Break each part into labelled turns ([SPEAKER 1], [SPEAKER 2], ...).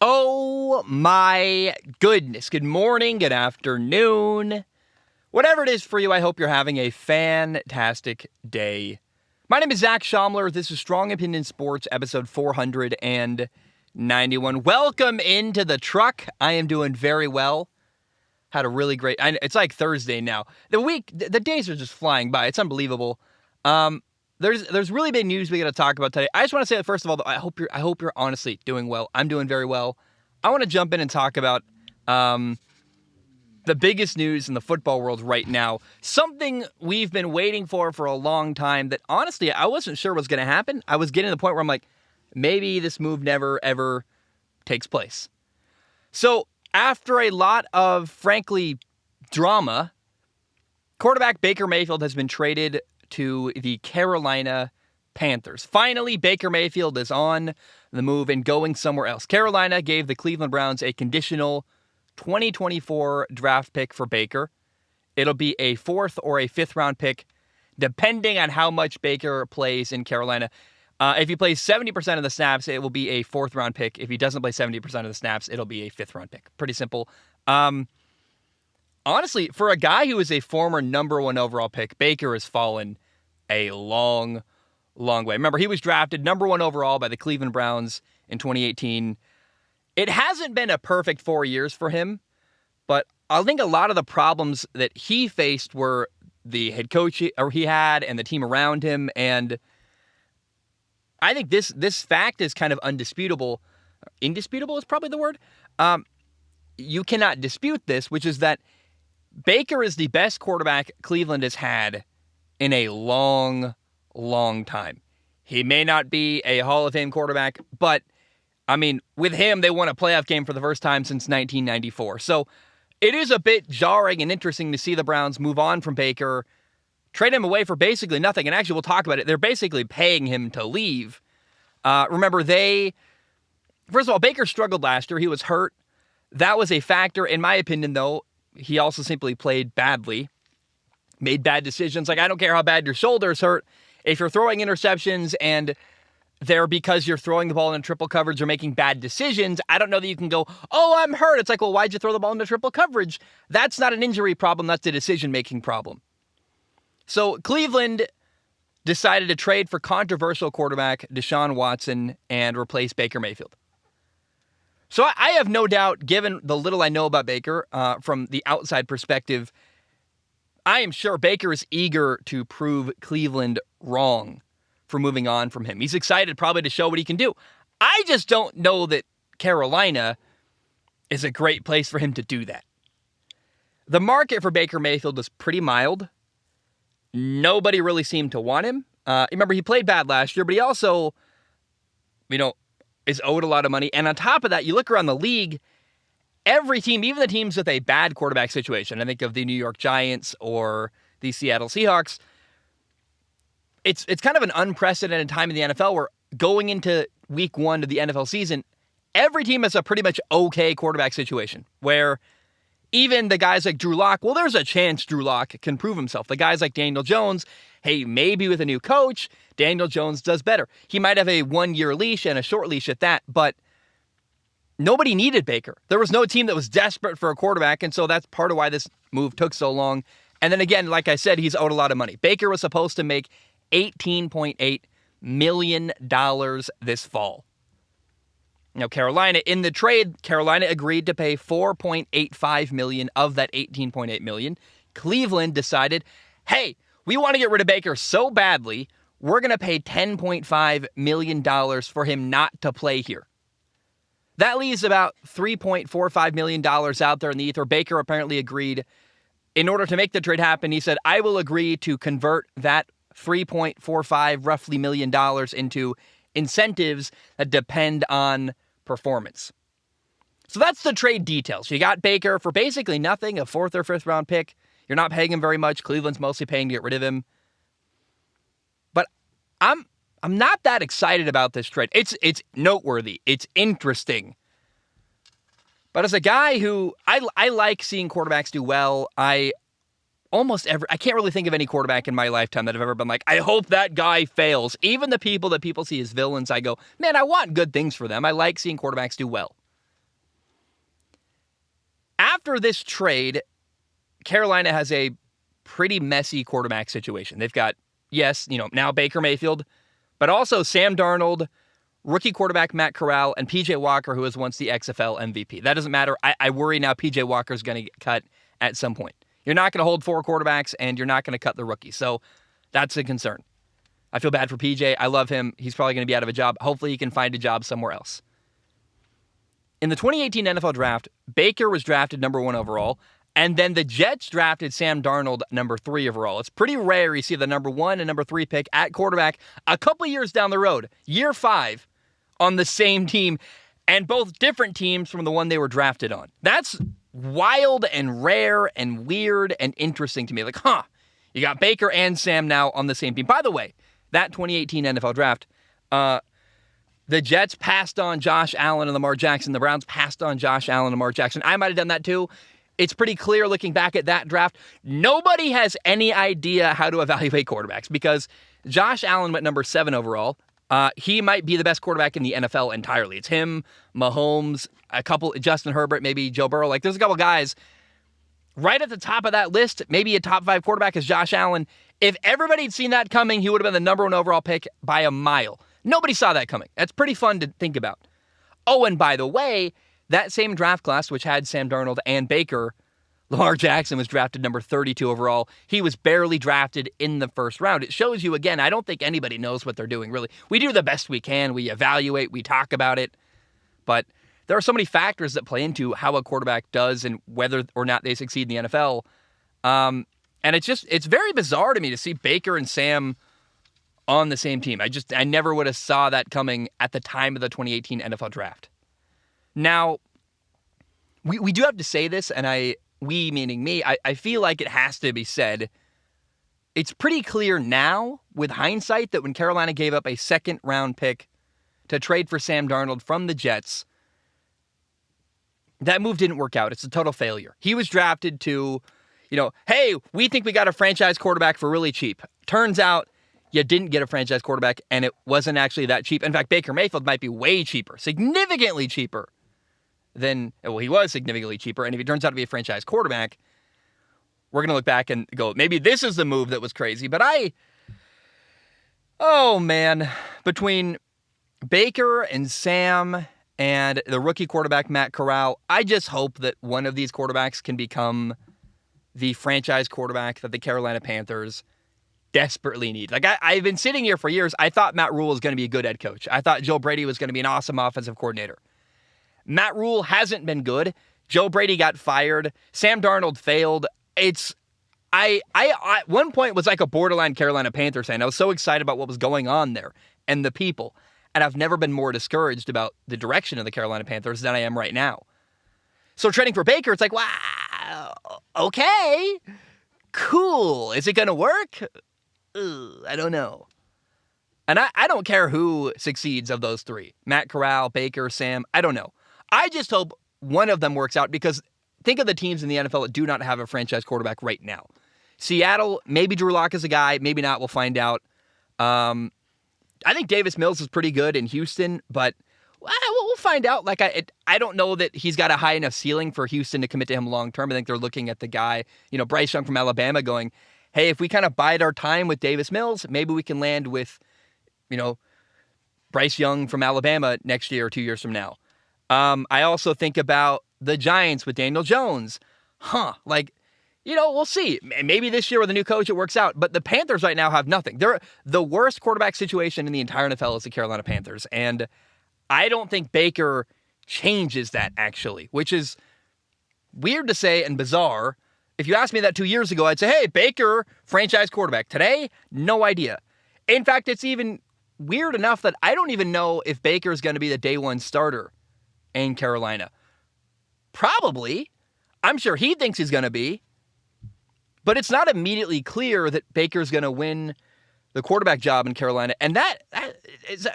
[SPEAKER 1] Oh my goodness. Good morning, good afternoon. Whatever it is for you, I hope you're having a fantastic day. My name is Zach Schaumler. This is Strong Opinion Sports, episode 491. Welcome into the truck. I am doing very well. Had a really great, it's like Thursday now. The days are just flying by. It's unbelievable. There's really big news we got to talk about today. I just want to say that first of all, I hope you're honestly doing well. I'm doing very well. I want to jump in and talk about the biggest news in the football world right now. Something we've been waiting for a long time that honestly I wasn't sure was going to happen. I was getting to the point where I'm like, maybe this move never ever takes place. So after a lot of frankly drama, quarterback Baker Mayfield has been traded to the Carolina Panthers. Finally, Baker Mayfield is on the move and going somewhere else. Carolina gave the Cleveland Browns a conditional 2024 draft pick for Baker. It'll be a 4th or a 5th round pick, depending on how much Baker plays in Carolina. If he plays 70% of the snaps, it will be a 4th round pick. If he doesn't play 70% of the snaps, it'll be a 5th round pick. Pretty simple. Honestly, for a guy who is a former number 1 overall pick, Baker has fallen a long way. Remember, he was drafted number 1 overall by the Cleveland Browns in 2018. It hasn't been a perfect 4 years for him, but I think a lot of the problems that he faced were the head coach he had and the team around him, and I think this fact is kind of undisputable. Indisputable is probably the word. You cannot dispute this, which is that Baker is the best quarterback Cleveland has had in a long time. He may not be a Hall of Fame quarterback, but, I mean, with him, they won a playoff game for the first time since 1994. So it is a bit jarring and interesting to see the Browns move on from Baker, trade him away for basically nothing. And actually, we'll talk about it. They're basically paying him to leave. Remember, first of all, Baker struggled last year. He was hurt. That was a factor. In my opinion, though, he also simply played badly, made bad decisions. Like, I don't care how bad your shoulder's hurt. If you're throwing interceptions and they're because you're throwing the ball in triple coverage or making bad decisions, I don't know that you can go, oh, I'm hurt. It's like, well, why'd you throw the ball into triple coverage? That's not an injury problem. That's a decision-making problem. So Cleveland decided to trade for controversial quarterback Deshaun Watson and replace Baker Mayfield. So I have no doubt, given the little I know about Baker, from the outside perspective, I am sure Baker is eager to prove Cleveland wrong for moving on from him. He's excited probably to show what he can do. I just don't know that Carolina is a great place for him to do that. The market for Baker Mayfield is pretty mild. Nobody really seemed to want him. Remember, he played bad last year, but he also, is owed a lot of money. And on top of that, you look around the league, every team, even the teams with a bad quarterback situation, I think of the New York Giants or the Seattle Seahawks, it's kind of an unprecedented time in the NFL where going into week 1 of the NFL season, every team has a pretty much okay quarterback situation where even the guys like Drew Lock, well, there's a chance Drew Lock can prove himself. The guys like Daniel Jones, hey, maybe with a new coach, Daniel Jones does better. He might have a 1-year leash and a short leash at that, but nobody needed Baker. There was no team that was desperate for a quarterback, and so that's part of why this move took so long. And then again, like I said, he's owed a lot of money. Baker was supposed to make $18.8 million this fall. Now, Carolina, in the trade, Carolina agreed to pay $4.85 million of that $18.8 million. Cleveland decided, hey, we want to get rid of Baker so badly, we're going to pay $10.5 million for him not to play here. That leaves about $3.45 million out there in the ether. Baker apparently agreed. In order to make the trade happen, he said, I will agree to convert that $3.45 roughly million into incentives that depend on performance. So that's the trade details. You got Baker for basically nothing, a 4th or 5th round pick. You're not paying him very much. Cleveland's mostly paying to get rid of him. But I'm not that excited about this trade. It's noteworthy. It's interesting. But as a guy who I like seeing quarterbacks do well, I can't really think of any quarterback in my lifetime that I've ever been like, I hope that guy fails. Even the people that people see as villains, I go, man, I want good things for them. I like seeing quarterbacks do well. After this trade, Carolina has a pretty messy quarterback situation. They've got, now Baker Mayfield, but also Sam Darnold, rookie quarterback Matt Corral, and P.J. Walker, who was once the XFL MVP. That doesn't matter. I worry now P.J. Walker's going to get cut at some point. You're not going to hold 4 quarterbacks, and you're not going to cut the rookie. So that's a concern. I feel bad for P.J. I love him. He's probably going to be out of a job. Hopefully he can find a job somewhere else. In the 2018 NFL Draft, Baker was drafted number 1 overall, and then the Jets drafted Sam Darnold number 3 overall. It's pretty rare you see the number 1 and number 3 pick at quarterback a couple years down the road, year 5, on the same team, and both different teams from the one they were drafted on. That's wild and rare and weird and interesting to me. Like, you got Baker and Sam now on the same team. By the way, that 2018 NFL Draft, the Jets passed on Josh Allen and Lamar Jackson. The Browns passed on Josh Allen and Lamar Jackson. I might have done that too. It's pretty clear looking back at that draft. Nobody has any idea how to evaluate quarterbacks because Josh Allen went number 7 overall. He might be the best quarterback in the NFL entirely. It's him, Mahomes, Justin Herbert, maybe Joe Burrow. Like, there's a couple guys right at the top of that list. Maybe a top 5 quarterback is Josh Allen. If everybody had seen that coming, he would have been the number 1 overall pick by a mile. Nobody saw that coming. That's pretty fun to think about. Oh, and by the way, that same draft class, which had Sam Darnold and Baker, Lamar Jackson was drafted number 32 overall. He was barely drafted in the first round. It shows you, again, I don't think anybody knows what they're doing, really. We do the best we can. We evaluate. We talk about it. But there are so many factors that play into how a quarterback does and whether or not they succeed in the NFL. And it's very bizarre to me to see Baker and Sam on the same team. I never would have saw that coming at the time of the 2018 NFL Draft. Now, we do have to say this, and we meaning me, I feel like it has to be said. It's pretty clear now, with hindsight, that when Carolina gave up a second-round pick to trade for Sam Darnold from the Jets, that move didn't work out. It's a total failure. He was drafted to, hey, we think we got a franchise quarterback for really cheap. Turns out, you didn't get a franchise quarterback, and it wasn't actually that cheap. In fact, Baker Mayfield might be way cheaper, significantly cheaper than, he was significantly cheaper. And if he turns out to be a franchise quarterback, we're going to look back and go, maybe this is the move that was crazy. But between Baker and Sam and the rookie quarterback, Matt Corral, I just hope that one of these quarterbacks can become the franchise quarterback that the Carolina Panthers desperately need. Like, I've been sitting here for years. I thought Matt Rule was going to be a good head coach. I thought Joe Brady was going to be an awesome offensive coordinator. Matt Rule hasn't been good. Joe Brady got fired. Sam Darnold failed. I at one point was like a borderline Carolina Panthers fan. I was so excited about what was going on there and the people. And I've never been more discouraged about the direction of the Carolina Panthers than I am right now. So trading for Baker, it's like, wow, okay, cool. Is it going to work? I don't know. And I don't care who succeeds of those 3. Matt Corral, Baker, Sam, I don't know. I just hope one of them works out because think of the teams in the NFL that do not have a franchise quarterback right now. Seattle, maybe Drew Lock is a guy, maybe not, we'll find out. I think Davis Mills is pretty good in Houston, but we'll find out. Like, I don't know that he's got a high enough ceiling for Houston to commit to him long term. I think they're looking at the guy, Bryce Young from Alabama going, hey, if we kind of bide our time with Davis Mills, maybe we can land with, Bryce Young from Alabama next year or 2 years from now. I also think about the Giants with Daniel Jones. We'll see. Maybe this year with a new coach it works out. But the Panthers right now have nothing. They're the worst quarterback situation in the entire NFL is the Carolina Panthers. And I don't think Baker changes that, actually, which is weird to say and bizarre. If you asked me that 2 years ago, I'd say, hey, Baker, franchise quarterback. Today, no idea. In fact, it's even weird enough that I don't even know if Baker is going to be the day 1 starter in Carolina. Probably. I'm sure he thinks he's going to be. But it's not immediately clear that Baker's going to win the quarterback job in Carolina. And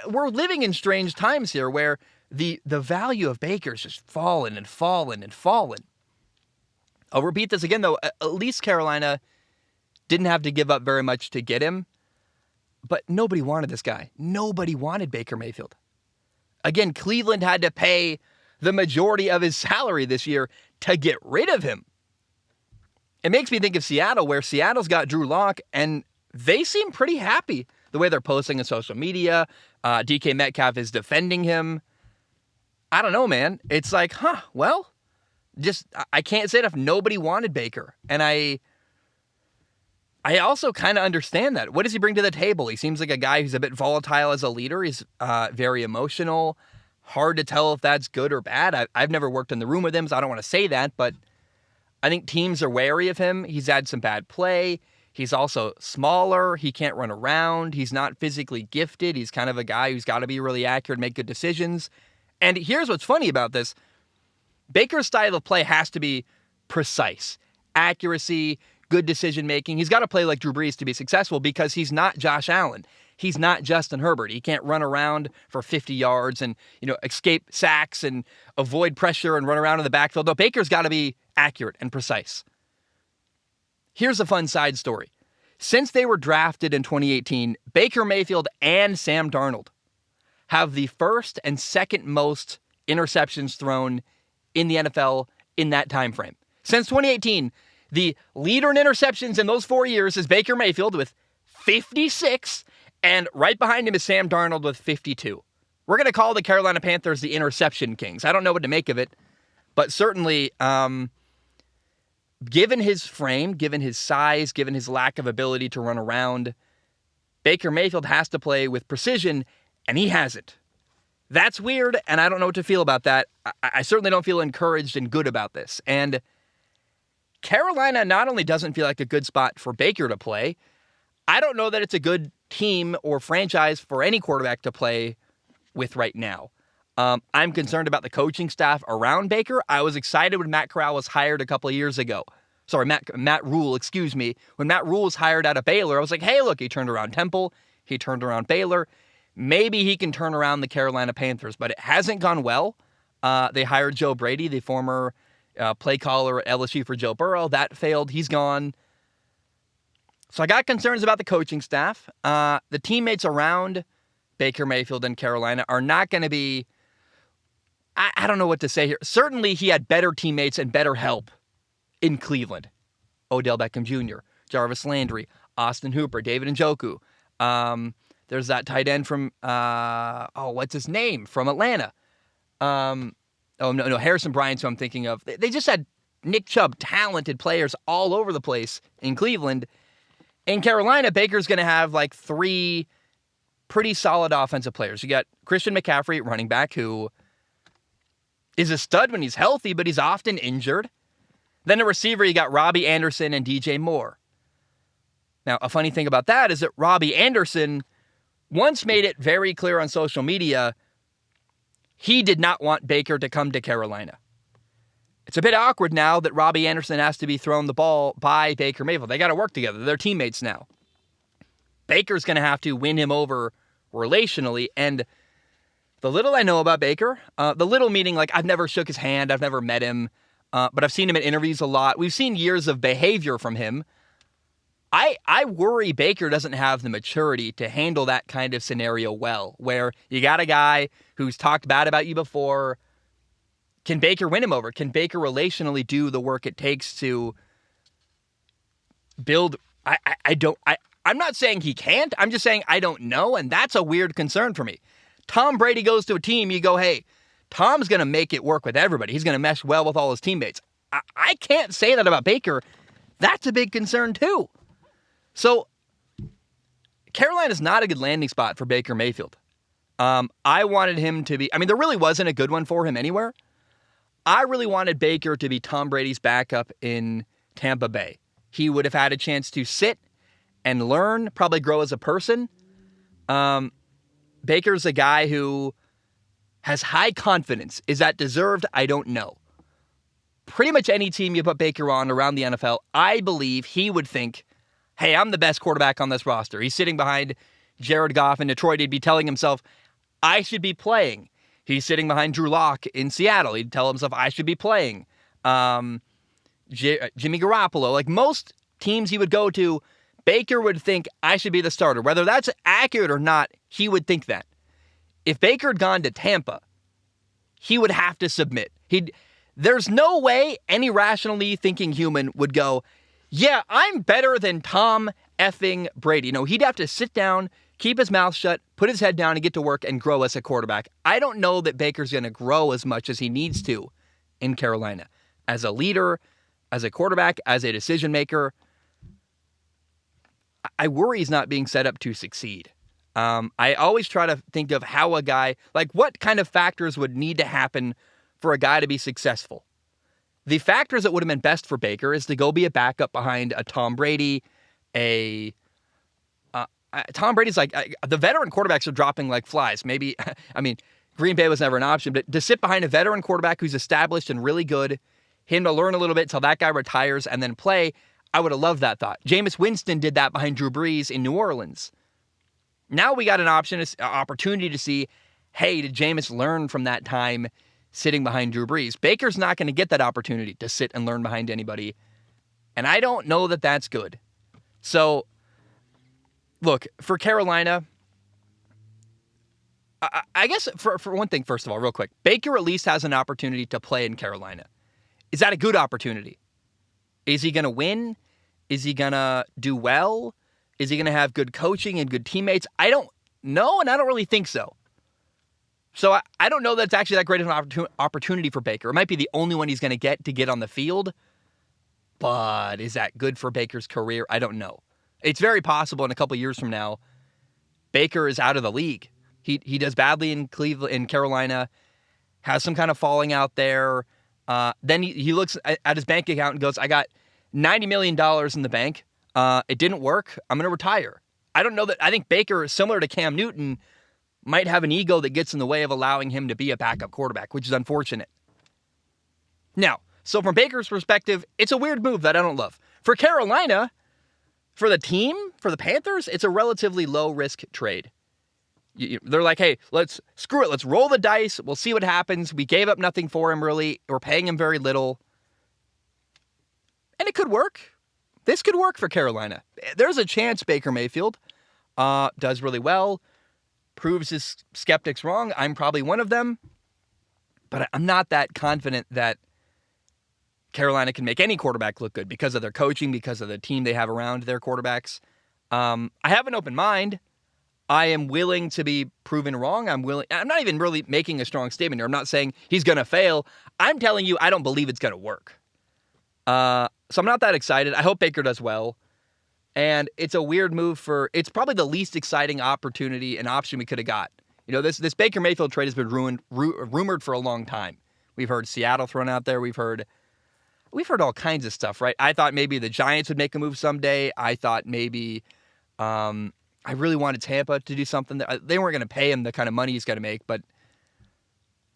[SPEAKER 1] we're living in strange times here where the value of Baker's just fallen and fallen and fallen. I'll repeat this again, though. At least Carolina didn't have to give up very much to get him. But nobody wanted this guy. Nobody wanted Baker Mayfield. Again, Cleveland had to pay the majority of his salary this year to get rid of him. It makes me think of Seattle, where Seattle's got Drew Lock, and they seem pretty happy the way they're posting on social media. DK Metcalf is defending him. I don't know, man. It's like, well, just I can't say enough. Nobody wanted Baker, and I also kind of understand that. What does he bring to the table? He seems like a guy who's a bit volatile as a leader. He's very emotional. Hard to tell if that's good or bad. I've never worked in the room with him, so I don't want to say that, but I think teams are wary of him. He's had some bad play. He's also smaller. He can't run around. He's not physically gifted. He's kind of a guy who's got to be really accurate and make good decisions. And here's what's funny about this. Baker's style of play has to be precise. Accuracy, good decision-making. He's got to play like Drew Brees to be successful because he's not Josh Allen. He's not Justin Herbert. He can't run around for 50 yards and, escape sacks and avoid pressure and run around in the backfield. No, Baker's got to be accurate and precise. Here's a fun side story. Since they were drafted in 2018, Baker Mayfield and Sam Darnold have the first and second most interceptions thrown in the NFL in that time frame. Since 2018, the leader in interceptions in those 4 years is Baker Mayfield with 56, and right behind him is Sam Darnold with 52. We're going to call the Carolina Panthers the interception kings. I don't know what to make of it, but certainly, given his frame, given his size, given his lack of ability to run around, Baker Mayfield has to play with precision, and he hasn't. That's weird, and I don't know what to feel about that. I certainly don't feel encouraged and good about this. And Carolina not only doesn't feel like a good spot for Baker to play, I don't know that it's a good team or franchise for any quarterback to play with right now. I'm concerned about the coaching staff around Baker. I was excited when Matt Corral was hired a couple of years ago. Sorry, Matt Rule, excuse me. When Matt Rule was hired out of Baylor, I was like, hey, look, he turned around Temple. He turned around Baylor. Maybe he can turn around the Carolina Panthers, but it hasn't gone well. They hired Joe Brady, the former play caller at LSU for Joe Burrow. That failed. He's gone. So I got concerns about the coaching staff. The teammates around Baker Mayfield and Carolina are not going to be, I don't know what to say here. Certainly he had better teammates and better help in Cleveland. Odell Beckham Jr., Jarvis Landry, Austin Hooper, David Njoku. There's that tight end from, what's his name? From Atlanta. Harrison Bryant's who I'm thinking of. They just had Nick Chubb, talented players all over the place in Cleveland. In Carolina, Baker's going to have like three pretty solid offensive players. You got Christian McCaffrey, running back, who is a stud when he's healthy, but he's often injured. Then a receiver, you got Robbie Anderson and DJ Moore. Now, a funny thing about that is that Robbie Anderson once made it very clear on social media he did not want Baker to come to Carolina. It's a bit awkward now that Robbie Anderson has to be thrown the ball by Baker Mayfield. They got to work together. They're teammates now. Baker's going to have to win him over relationally. And the little I know about Baker, the little meaning like I've never shook his hand, I've never met him, but I've seen him in interviews a lot. We've seen years of behavior from him. I worry Baker doesn't have the maturity to handle that kind of scenario well, where you got a guy who's talked bad about you before. Can Baker win him over? Can Baker relationally do the work it takes to build? I'm not saying he can't. I'm just saying I don't know, and that's a weird concern for me. Tom Brady goes to a team, you go, hey, Tom's going to make it work with everybody. He's going to mesh well with all his teammates. I can't say that about Baker. That's a big concern too. So Carolina's not a good landing spot for Baker Mayfield. I wanted him to be, there really wasn't a good one for him anywhere. I really wanted Baker to be Tom Brady's backup in Tampa Bay. He would have had a chance to sit and learn, probably grow as a person. Baker's a guy who has high confidence. Is that deserved? I don't know. Pretty much any team you put Baker on around the NFL, I believe he would think, hey, I'm the best quarterback on this roster. He's sitting behind Jared Goff in Detroit. He'd be telling himself, I should be playing. He's sitting behind Drew Lock in Seattle. He'd tell himself, I should be playing. Jimmy Garoppolo. Like most teams he would go to, Baker would think, I should be the starter. Whether that's accurate or not, he would think that. If Baker had gone to Tampa, he would have to submit. There's no way any rationally thinking human would go, yeah, I'm better than Tom effing Brady. No, he'd have to sit down, keep his mouth shut, put his head down, and get to work and grow as a quarterback. I don't know that Baker's going to grow as much as he needs to in Carolina. As a leader, as a quarterback, as a decision maker, I worry he's not being set up to succeed. I always try to think of how a guy, like what kind of factors would need to happen for a guy to be successful. The factors that would have been best for Baker is to go be a backup behind a Tom Brady, Tom Brady's like, the veteran quarterbacks are dropping like flies. Maybe, I mean, Green Bay was never an option, but to sit behind a veteran quarterback who's established and really good, him to learn a little bit until that guy retires and then play, I would have loved that thought. Jameis Winston did that behind Drew Brees in New Orleans. Now we got an opportunity to see, hey, did Jameis learn from that time sitting behind Drew Brees? Baker's not going to get that opportunity to sit and learn behind anybody, and I don't know that that's good. So, look, for Carolina, I guess for one thing, first of all, real quick, Baker at least has an opportunity to play in Carolina. Is that a good opportunity? Is he going to win? Is he going to do well? Is he going to have good coaching and good teammates? I don't know, and I don't really think so. So I don't know that's actually that great of an opportunity for Baker. It might be the only one he's going to get on the field, but is that good for Baker's career? I don't know. It's very possible in a couple years from now, Baker is out of the league. He does badly in Carolina, has some kind of falling out there. Then he looks at his bank account and goes, I got $90 million in the bank. It didn't work. I'm going to retire. I don't know that. I think Baker, similar to Cam Newton, might have an ego that gets in the way of allowing him to be a backup quarterback, which is unfortunate. Now, so from Baker's perspective, it's a weird move that I don't love. For Carolina, for the team, for the Panthers, it's a relatively low-risk trade. They're like, hey, let's roll the dice. We'll see what happens. We gave up nothing for him, really. We're paying him very little. And it could work. This could work for Carolina. There's a chance Baker Mayfield does really well, proves his skeptics wrong. I'm probably one of them. But I'm not that confident that Carolina can make any quarterback look good because of their coaching, because of the team they have around their quarterbacks. I have an open mind. I am willing to be proven wrong. I'm not even really making a strong statement here. I'm not saying he's going to fail. I'm telling you, I don't believe it's going to work. So I'm not that excited. I hope Baker does well. And it's a weird move it's probably the least exciting opportunity and option we could have got. You know, this Baker Mayfield trade has been rumored for a long time. We've heard Seattle thrown out there. We've heard all kinds of stuff, right? I thought maybe the Giants would make a move someday. I thought maybe, I really wanted Tampa to do something. They weren't going to pay him the kind of money he's going to make, but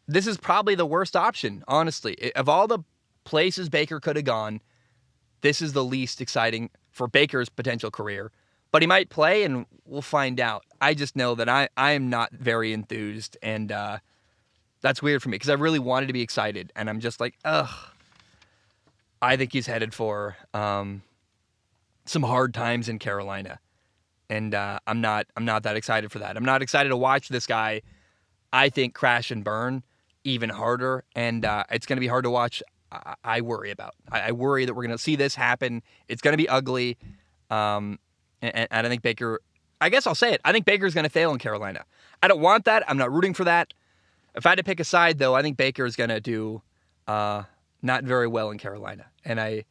[SPEAKER 1] this is probably the worst option, honestly. Of all the places Baker could have gone, this is the least exciting for Baker's potential career. But he might play, and we'll find out. I just know that I am not very enthused, and that's weird for me because I really wanted to be excited, and I'm just like, ugh. I think he's headed for some hard times in Carolina. And I'm not that excited for that. I'm not excited to watch this guy, I think, crash and burn even harder. And it's going to be hard to watch. I worry about. I worry that we're going to see this happen. It's going to be ugly. And I think Baker, I guess I'll say it. I think Baker's going to fail in Carolina. I don't want that. I'm not rooting for that. If I had to pick a side, though, I think Baker is going to do not very well in Carolina. And I'm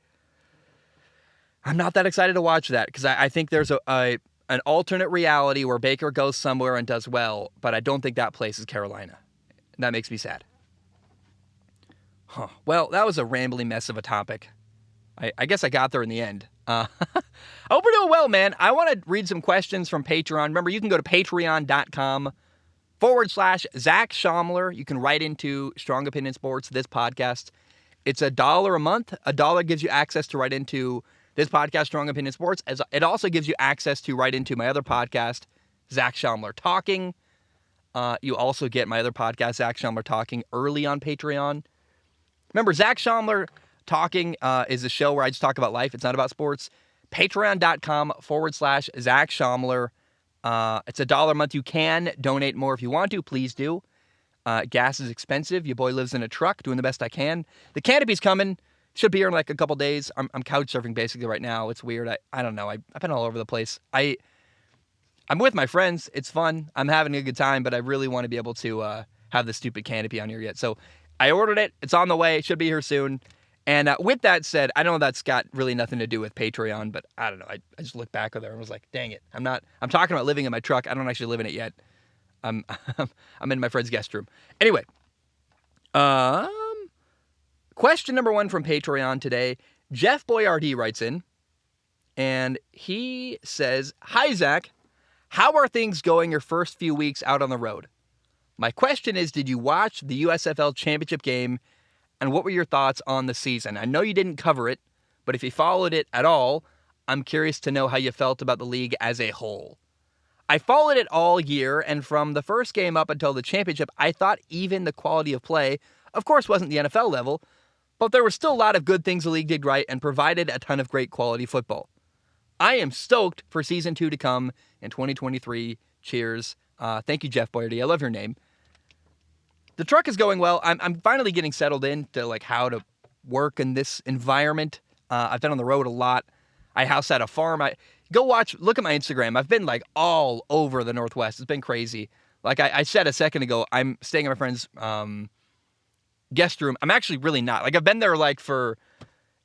[SPEAKER 1] not that excited to watch that because I think there's an alternate reality where Baker goes somewhere and does well, but I don't think that place is Carolina. That makes me sad. Huh. Well, that was a rambling mess of a topic. I guess I got there in the end. I hope we're doing well, man. I want to read some questions from Patreon. Remember, you can go to patreon.com/Zach Schaumler. You can write into Strong Opinion Sports, this podcast. It's $1 a month. $1 gives you access to write into this podcast, Strong Opinion Sports. It also gives you access to write into my other podcast, Zach Schaumler Talking. You also get my other podcast, Zach Schaumler Talking, early on Patreon. Remember, Zach Schaumler Talking is a show where I just talk about life. It's not about sports. Patreon.com/Zach Schaumler. It's $1 a month. You can donate more if you want to. Please do. Gas is expensive. Your boy lives in a truck, doing the best I can. The canopy's coming. Should be here in like a couple days. I'm couch surfing basically right now. It's weird. I don't know. I've been all over the place. I'm with my friends. It's fun. I'm having a good time, but I really want to be able to have the stupid canopy on here yet. So I ordered it. It's on the way. It should be here soon. And with that said, I know that's got really nothing to do with Patreon, but I don't know. I just looked back at there and was like, dang it. I'm talking about living in my truck. I don't actually live in it yet. I'm in my friend's guest room. Anyway, question number 1 from Patreon today. Jeff Boyardee writes in, and he says, "Hi, Zach. How are things going your first few weeks out on the road? My question is, did you watch the USFL Championship game, and what were your thoughts on the season? I know you didn't cover it, but if you followed it at all, I'm curious to know how you felt about the league as a whole." I followed it all year, and from the first game up until the championship, I thought even the quality of play, of course, wasn't the NFL level, but there were still a lot of good things the league did right and provided a ton of great quality football. I am stoked for Season 2 to come in 2023. Cheers. Thank you, Jeff Boyardee. I love your name. The truck is going well. I'm finally getting settled into like how to work in this environment. I've been on the road a lot. I house at a farm. Look at my Instagram. I've been like all over the Northwest. It's been crazy. Like I said a second ago, I'm staying at my friend's guest room. I'm actually really not. Like I've been there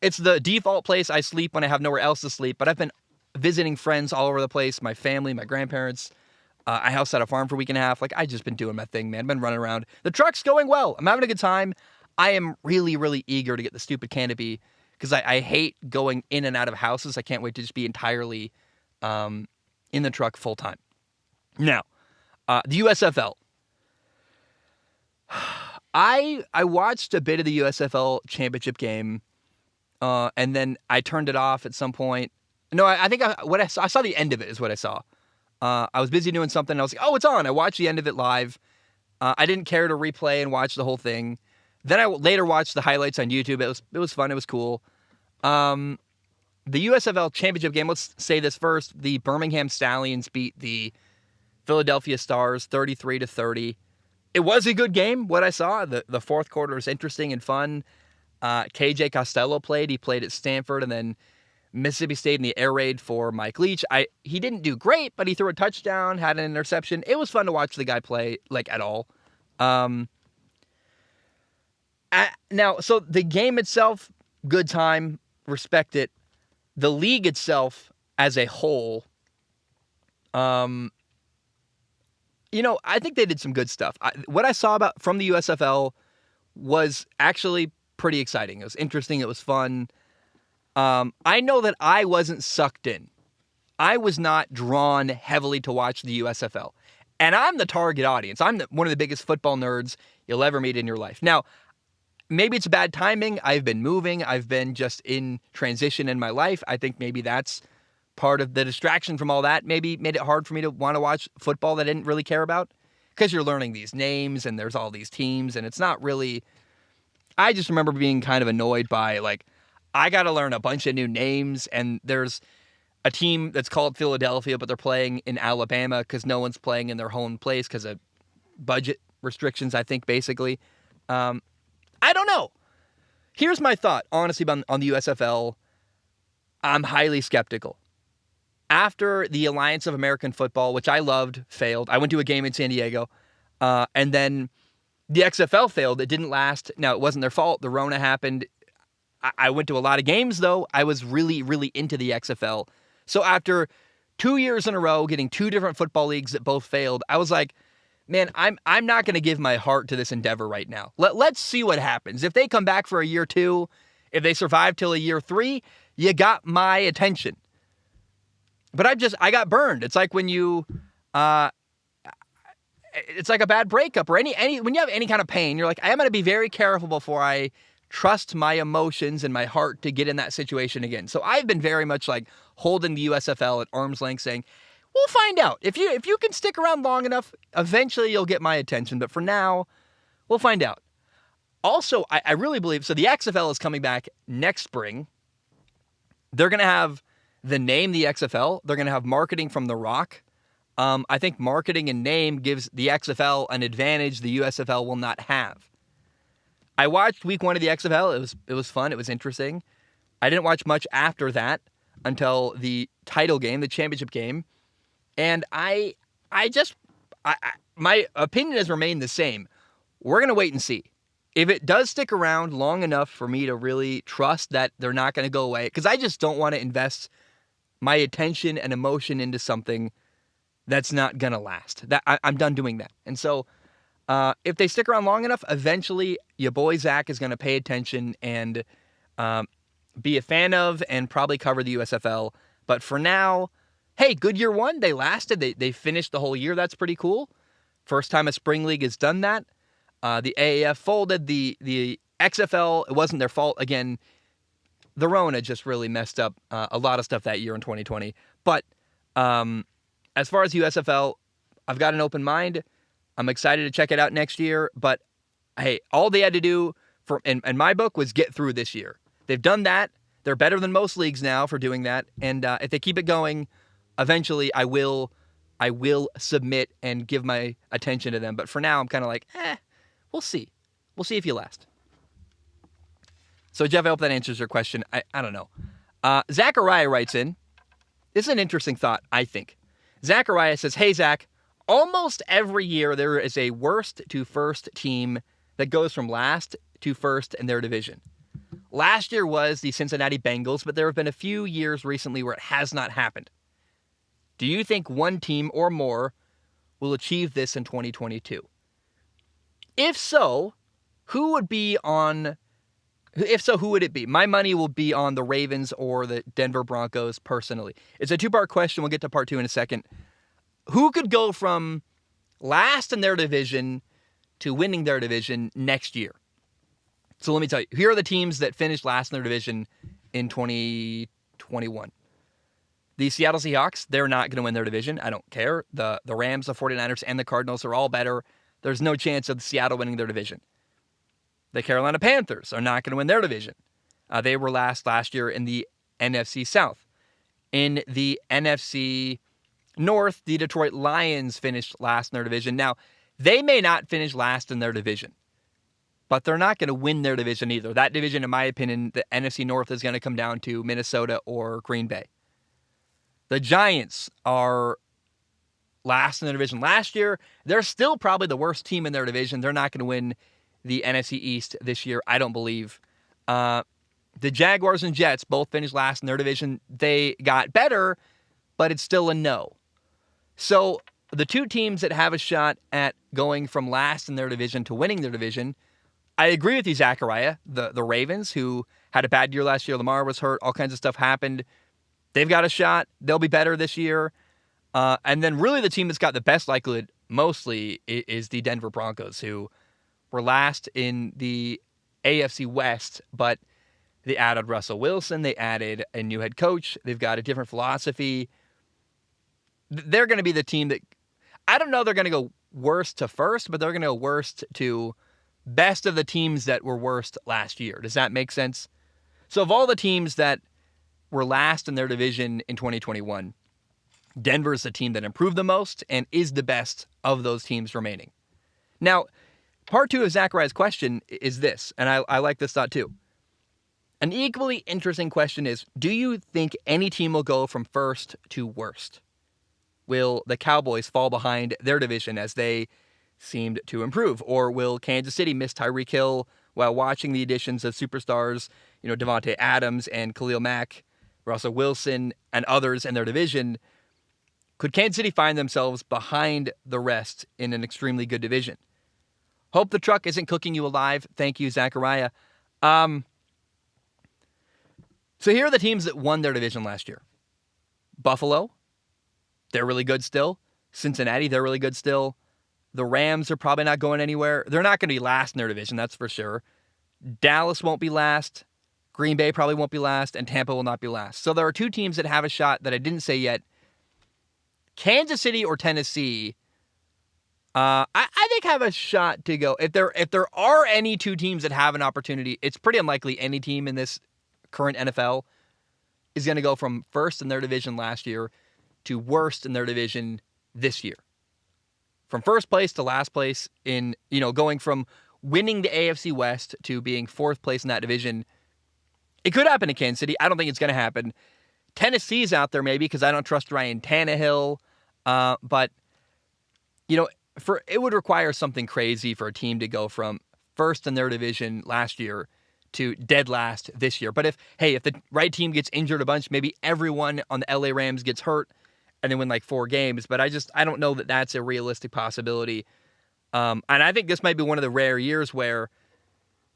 [SPEAKER 1] it's the default place I sleep when I have nowhere else to sleep, but I've been visiting friends all over the place, my family, my grandparents. I house at a farm for a week and a half. Like, I just been doing my thing, man. I've been running around. The truck's going well. I'm having a good time. I am really, really eager to get the stupid canopy because I hate going in and out of houses. I can't wait to just be entirely in the truck full time. Now, the USFL. I watched a bit of the USFL championship game, and then I turned it off at some point. No, I think I saw the end of it is what I saw. I was busy doing something. And I was like, oh, it's on. I watched the end of it live. I didn't care to replay and watch the whole thing. Then I later watched the highlights on YouTube. It was fun. It was cool. The USFL championship game, let's say this first. The Birmingham Stallions beat the Philadelphia Stars 33-30. It was a good game, what I saw. The fourth quarter was interesting and fun. KJ Costello played. He played at Stanford and then Mississippi State in the air raid for Mike Leach. He didn't do great, but he threw a touchdown, had an interception. It was fun to watch the guy play, like, at all. Now, so the game itself, good time, respect it. The league itself, as a whole, I think they did some good stuff. What I saw from the USFL was actually pretty exciting. It was interesting. It was fun. I know that I wasn't sucked in. I was not drawn heavily to watch the USFL. And I'm the target audience. I'm one of the biggest football nerds you'll ever meet in your life. Now, maybe it's bad timing. I've been moving. I've been just in transition in my life. I think maybe that's part of the distraction from all that. Maybe made it hard for me to want to watch football that I didn't really care about. Because you're learning these names and there's all these teams and it's not really... I just remember being kind of annoyed by, like, I got to learn a bunch of new names, and there's a team that's called Philadelphia, but they're playing in Alabama because no one's playing in their home place because of budget restrictions, I think, basically. I don't know. Here's my thought, honestly, on the USFL. I'm highly skeptical. After the Alliance of American Football, which I loved, failed. I went to a game in San Diego, and then the XFL failed. It didn't last. Now, it wasn't their fault. The Rona happened. I went to a lot of games, though. I was really, really into the XFL. So after 2 years in a row, getting 2 different football leagues that both failed, I was like, man, I'm not going to give my heart to this endeavor right now. Let's see what happens. If they come back for a year 2, if they survive till a year 3, you got my attention. But I got burned. It's like when you, it's like a bad breakup or when you have any kind of pain, you're like, I'm going to be very careful before I trust my emotions and my heart to get in that situation again. So I've been very much like holding the USFL at arm's length saying, we'll find out. If you can stick around long enough, eventually you'll get my attention. But for now, we'll find out. Also, I really believe, so the XFL is coming back next spring. They're going to have the name, the XFL. They're going to have marketing from The Rock. I think marketing and name gives the XFL an advantage the USFL will not have. I watched week 1 of the XFL. It was fun. It was interesting. I didn't watch much after that until the title game, the championship game. And my opinion has remained the same. We're going to wait and see. If it does stick around long enough for me to really trust that they're not going to go away, because I just don't want to invest my attention and emotion into something that's not going to last. I'm done doing that. And so if they stick around long enough, eventually your boy Zach is going to pay attention and be a fan of and probably cover the USFL. But for now, hey, good year 1. They lasted. They finished the whole year. That's pretty cool. First time a spring league has done that. The AAF folded. The XFL, it wasn't their fault. Again, the Rona just really messed up a lot of stuff that year in 2020. But as far as USFL, I've got an open mind. I'm excited to check it out next year. But, hey, all they had to do in my book was get through this year. They've done that. They're better than most leagues now for doing that. And if they keep it going, eventually I will submit and give my attention to them. But for now, I'm kind of like, we'll see. We'll see if you last. So, Jeff, I hope that answers your question. I don't know. Zachariah writes in. This is an interesting thought, I think. Zachariah says, hey, Zach, almost every year there is a worst to first team that goes from last to first in their division. Last year was the Cincinnati Bengals, but there have been a few years recently where it has not happened. Do you think one team or more will achieve this in 2022? If so, who would it be? My money will be on the Ravens or the Denver Broncos personally. It's a 2-part question. We'll get to part 2 in a second. Who could go from last in their division to winning their division next year? So let me tell you, here are the teams that finished last in their division in 2021. The Seattle Seahawks, they're not going to win their division. I don't care. The Rams, the 49ers, and the Cardinals are all better. There's no chance of Seattle winning their division. The Carolina Panthers are not going to win their division. They were last year in the NFC South. In the NFC North, the Detroit Lions finished last in their division. Now, they may not finish last in their division, but they're not going to win their division either. That division, in my opinion, the NFC North is going to come down to Minnesota or Green Bay. The Giants are last in their division last year. They're still probably the worst team in their division. They're not going to win the NFC East this year, I don't believe. The Jaguars and Jets both finished last in their division. They got better, but it's still a no. So the two teams that have a shot at going from last in their division to winning their division, I agree with you, Zachariah. The Ravens, who had a bad year last year. Lamar was hurt. All kinds of stuff happened. They've got a shot. They'll be better this year. And then really the team that's got the best likelihood mostly is the Denver Broncos, who were last in the AFC West, but they added Russell Wilson. They added a new head coach. They've got a different philosophy. They're going to be the team that, I don't know they're going to go worst to first, but they're going to go worst to best of the teams that were worst last year. Does that make sense? So of all the teams that were last in their division in 2021, Denver is the team that improved the most and is the best of those teams remaining. Now, part 2 of Zachariah's question is this, and I like this thought too. An equally interesting question is, do you think any team will go from first to worst? Will the Cowboys fall behind their division as they seemed to improve? Or will Kansas City miss Tyreek Hill while watching the additions of superstars, Devontae Adams and Khalil Mack, Russell Wilson, and others in their division? Could Kansas City find themselves behind the rest in an extremely good division? Hope the truck isn't cooking you alive. Thank you, Zachariah. So here are the teams that won their division last year. Buffalo, they're really good still. Cincinnati, they're really good still. The Rams are probably not going anywhere. They're not going to be last in their division, that's for sure. Dallas won't be last. Green Bay probably won't be last. And Tampa will not be last. So there are two teams that have a shot that I didn't say yet. Kansas City or Tennessee, I think have a shot to go. If there are any two teams that have an opportunity, it's pretty unlikely any team in this current NFL is going to go from first in their division last year to worst in their division this year. From first place to last place in, going from winning the AFC West to being fourth place in that division. It could happen to Kansas City. I don't think it's going to happen. Tennessee's out there maybe because I don't trust Ryan Tannehill. But, it would require something crazy for a team to go from first in their division last year to dead last this year. But if the right team gets injured a bunch, maybe everyone on the LA Rams gets hurt and they win like 4 games. But I don't know that that's a realistic possibility. And I think this might be one of the rare years where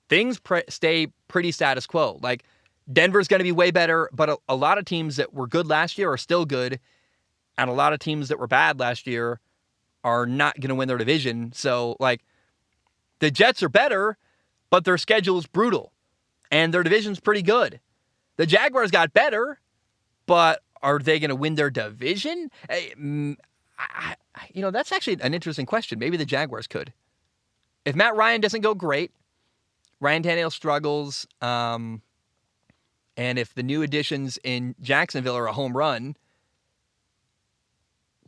[SPEAKER 1] things stay pretty status quo. Like Denver's going to be way better, but a lot of teams that were good last year are still good. And a lot of teams that were bad last year are not going to win their division. So like the Jets are better, but their schedule is brutal and their division's pretty good. The Jaguars got better, but are they going to win their division? That's actually an interesting question. Maybe the Jaguars could. If Matt Ryan doesn't go great, Ryan Tannehill struggles, and if the new additions in Jacksonville are a home run,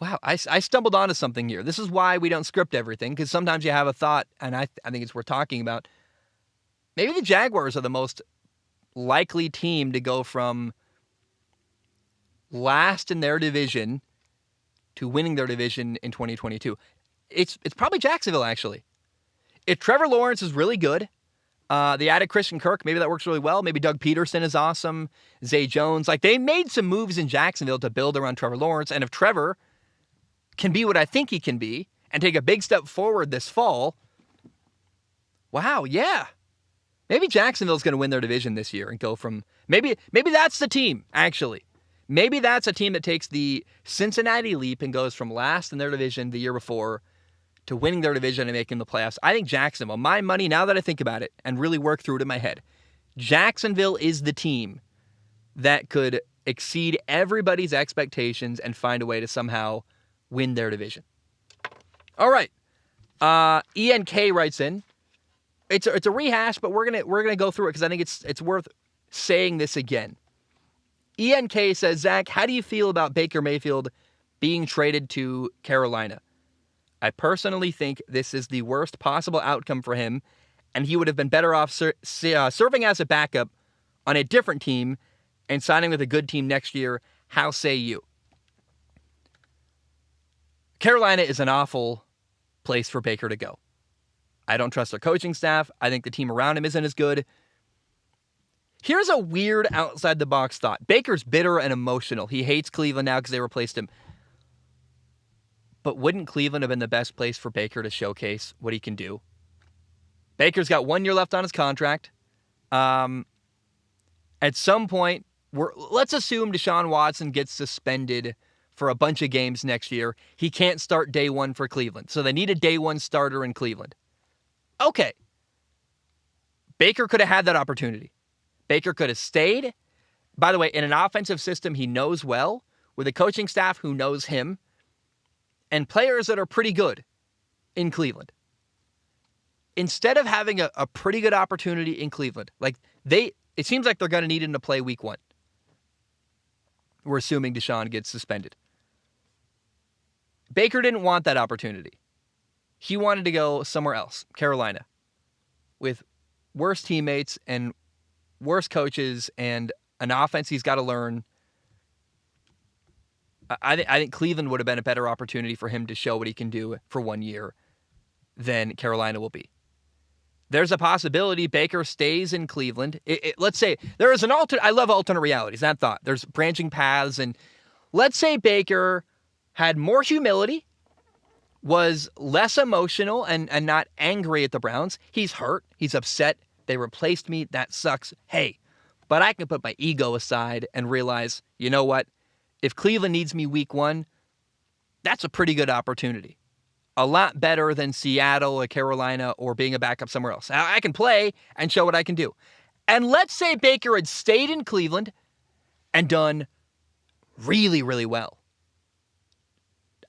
[SPEAKER 1] wow, I stumbled onto something here. This is why we don't script everything, because sometimes you have a thought, and I think it's worth talking about. Maybe the Jaguars are the most likely team to go from last in their division to winning their division in 2022. It's probably Jacksonville, actually. If Trevor Lawrence is really good, they added Christian Kirk, maybe that works really well. Maybe Doug Peterson is awesome. Zay Jones. Like, they made some moves in Jacksonville to build around Trevor Lawrence, and if Trevor can be what I think he can be and take a big step forward this fall, wow, yeah. Maybe Jacksonville's going to win their division this year and go from... Maybe that's the team, actually. Maybe that's a team that takes the Cincinnati leap and goes from last in their division the year before to winning their division and making the playoffs. I think Jacksonville, my money, now that I think about it and really work through it in my head, Jacksonville is the team that could exceed everybody's expectations and find a way to somehow win their division. All right. ENK writes in. It's a rehash, but we're gonna go through it because I think it's worth saying this again. ENK says, Zach, how do you feel about Baker Mayfield being traded to Carolina? I personally think this is the worst possible outcome for him, and he would have been better off serving as a backup on a different team and signing with a good team next year. How say you? Carolina is an awful place for Baker to go. I don't trust their coaching staff. I think the team around him isn't as good. Here's a weird outside-the-box thought. Baker's bitter and emotional. He hates Cleveland now because they replaced him. But wouldn't Cleveland have been the best place for Baker to showcase what he can do? Baker's got 1 year left on his contract. At some point, let's assume Deshaun Watson gets suspended for a bunch of games next year. He can't start day one for Cleveland. So they need a day one starter in Cleveland. Okay. Baker could have had that opportunity. Baker could have stayed. By the way, in an offensive system he knows well, with a coaching staff who knows him, and players that are pretty good in Cleveland. Instead of having a pretty good opportunity in Cleveland, it seems like they're going to need him to play week 1. We're assuming Deshaun gets suspended. Baker didn't want that opportunity. He wanted to go somewhere else, Carolina, with worse teammates and worse coaches and an offense he's got to learn. I think Cleveland would have been a better opportunity for him to show what he can do for 1 year than Carolina will be. There's a possibility Baker stays in Cleveland. Let's say there is an alternate. I love alternate realities. That thought. There's branching paths, and let's say Baker had more humility, was less emotional, and not angry at the Browns. He's hurt. He's upset. They replaced me. That sucks. Hey, but I can put my ego aside and realize, you know what? If Cleveland needs me week 1, that's a pretty good opportunity. A lot better than Seattle or Carolina or being a backup somewhere else. I can play and show what I can do. And let's say Baker had stayed in Cleveland and done really, really well.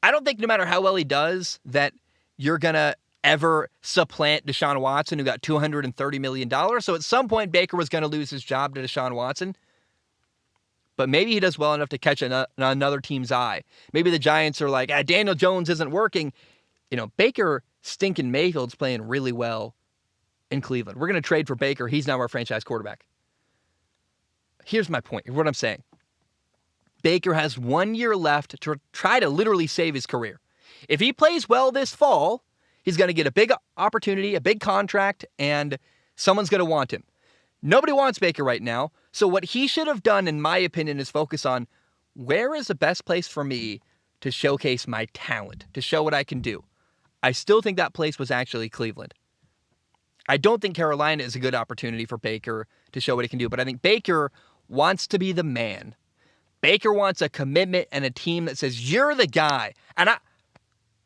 [SPEAKER 1] I don't think no matter how well he does that you're going to ever supplant Deshaun Watson, who got $230 million. So at some point, Baker was going to lose his job to Deshaun Watson. but maybe he does well enough to catch another team's eye. Maybe the Giants are like, Daniel Jones isn't working. Baker stinking Mayfield's playing really well in Cleveland. We're going to trade for Baker. He's now our franchise quarterback. Here's my point. Here's what I'm saying. Baker has 1 year left to try to literally save his career. If he plays well this fall, he's going to get a big opportunity, a big contract, and someone's going to want him. Nobody wants Baker right now. So what he should have done, in my opinion, is focus on where is the best place for me to showcase my talent, to show what I can do. I still think that place was actually Cleveland. I don't think Carolina is a good opportunity for Baker to show what he can do, but I think Baker wants to be the man. Baker wants a commitment and a team that says, you're the guy. And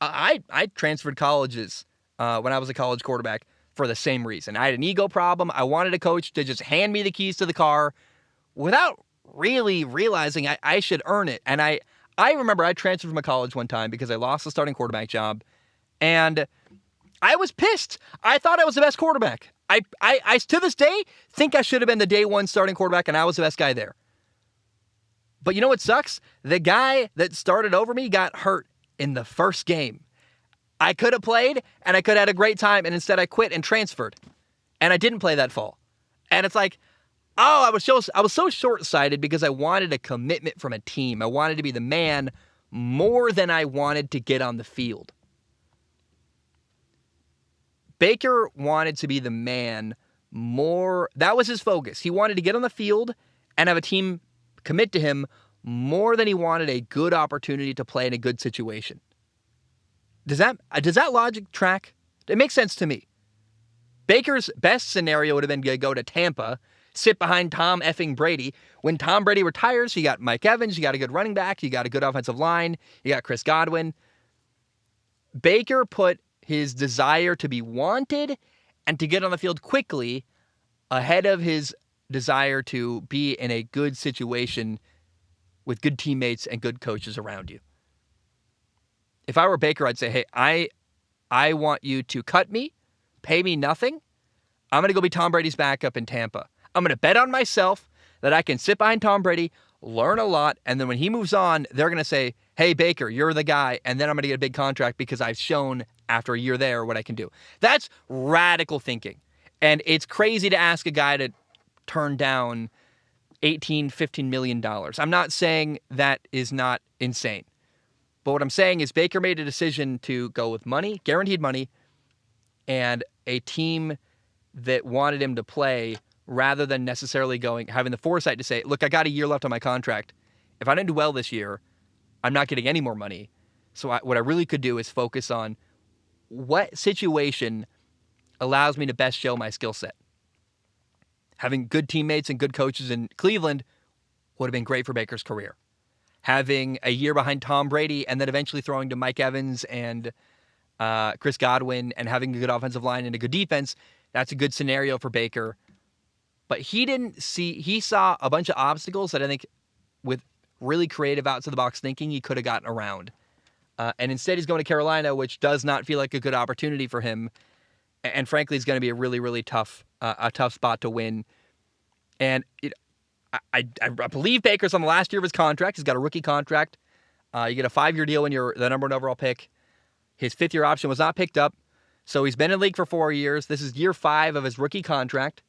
[SPEAKER 1] I transferred colleges when I was a college quarterback for the same reason. I had an ego problem. I wanted a coach to just hand me the keys to the car without really realizing I should earn it. And I remember I transferred from a college one time because I lost the starting quarterback job, and I was pissed. I thought I was the best quarterback. I to this day think I should have been the day one starting quarterback, and I was the best guy there. But you know what sucks? The guy that started over me got hurt in the first game. I could have played, and I could have had a great time, and instead I quit and transferred. And I didn't play that fall. And it's like, I was so short-sighted because I wanted a commitment from a team. I wanted to be the man more than I wanted to get on the field. Baker wanted to be the man more. That was his focus. He wanted to get on the field and have a team commit to him more than he wanted a good opportunity to play in a good situation. Does that logic track? It makes sense to me. Baker's best scenario would have been to go to Tampa, sit behind Tom effing Brady. When Tom Brady retires, you got Mike Evans, you got a good running back, you got a good offensive line, you got Chris Godwin. Baker put his desire to be wanted and to get on the field quickly ahead of his desire to be in a good situation with good teammates and good coaches around you. If I were Baker, I'd say, hey, I want you to cut me, pay me nothing. I'm going to go be Tom Brady's backup in Tampa. I'm going to bet on myself that I can sit behind Tom Brady, learn a lot, and then when he moves on, they're going to say, hey, Baker, you're the guy, and then I'm going to get a big contract because I've shown after a year there what I can do. That's radical thinking. And it's crazy to ask a guy to turn down $15 million. I'm not saying that is not insane. But what I'm saying is Baker made a decision to go with money, guaranteed money, and a team that wanted him to play rather than necessarily having the foresight to say, look, I got a year left on my contract. If I didn't do well this year, I'm not getting any more money. So what I really could do is focus on what situation allows me to best show my skill set. Having good teammates and good coaches in Cleveland would have been great for Baker's career. Having a year behind Tom Brady and then eventually throwing to Mike Evans and Chris Godwin and having a good offensive line and a good defense, that's a good scenario for Baker. But he saw a bunch of obstacles that I think with really creative outside-the-box thinking he could have gotten around. And instead he's going to Carolina, which does not feel like a good opportunity for him. And frankly, it's going to be a really, really tough spot to win. And I believe Baker's on the last year of his contract. He's got a rookie contract. You get a 5-year deal when you're the number 1 overall pick. His 5th-year option was not picked up. So he's been in the league for 4 years. This is year 5 of his rookie contract.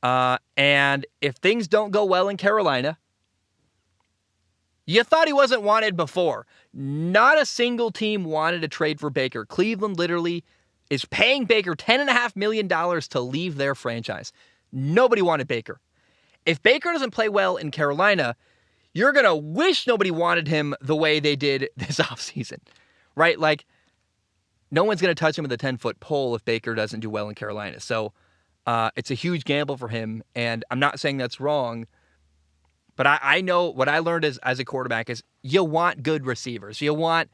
[SPEAKER 1] And if things don't go well in Carolina, you thought he wasn't wanted before. Not a single team wanted to trade for Baker. Cleveland literally is paying Baker $10.5 million to leave their franchise. Nobody wanted Baker. If Baker doesn't play well in Carolina, you're going to wish nobody wanted him the way they did this offseason, right? Like, no one's going to touch him with a 10-foot pole if Baker doesn't do well in Carolina. So it's a huge gamble for him, and I'm not saying that's wrong, but I know what I learned as a quarterback is you want good receivers. You want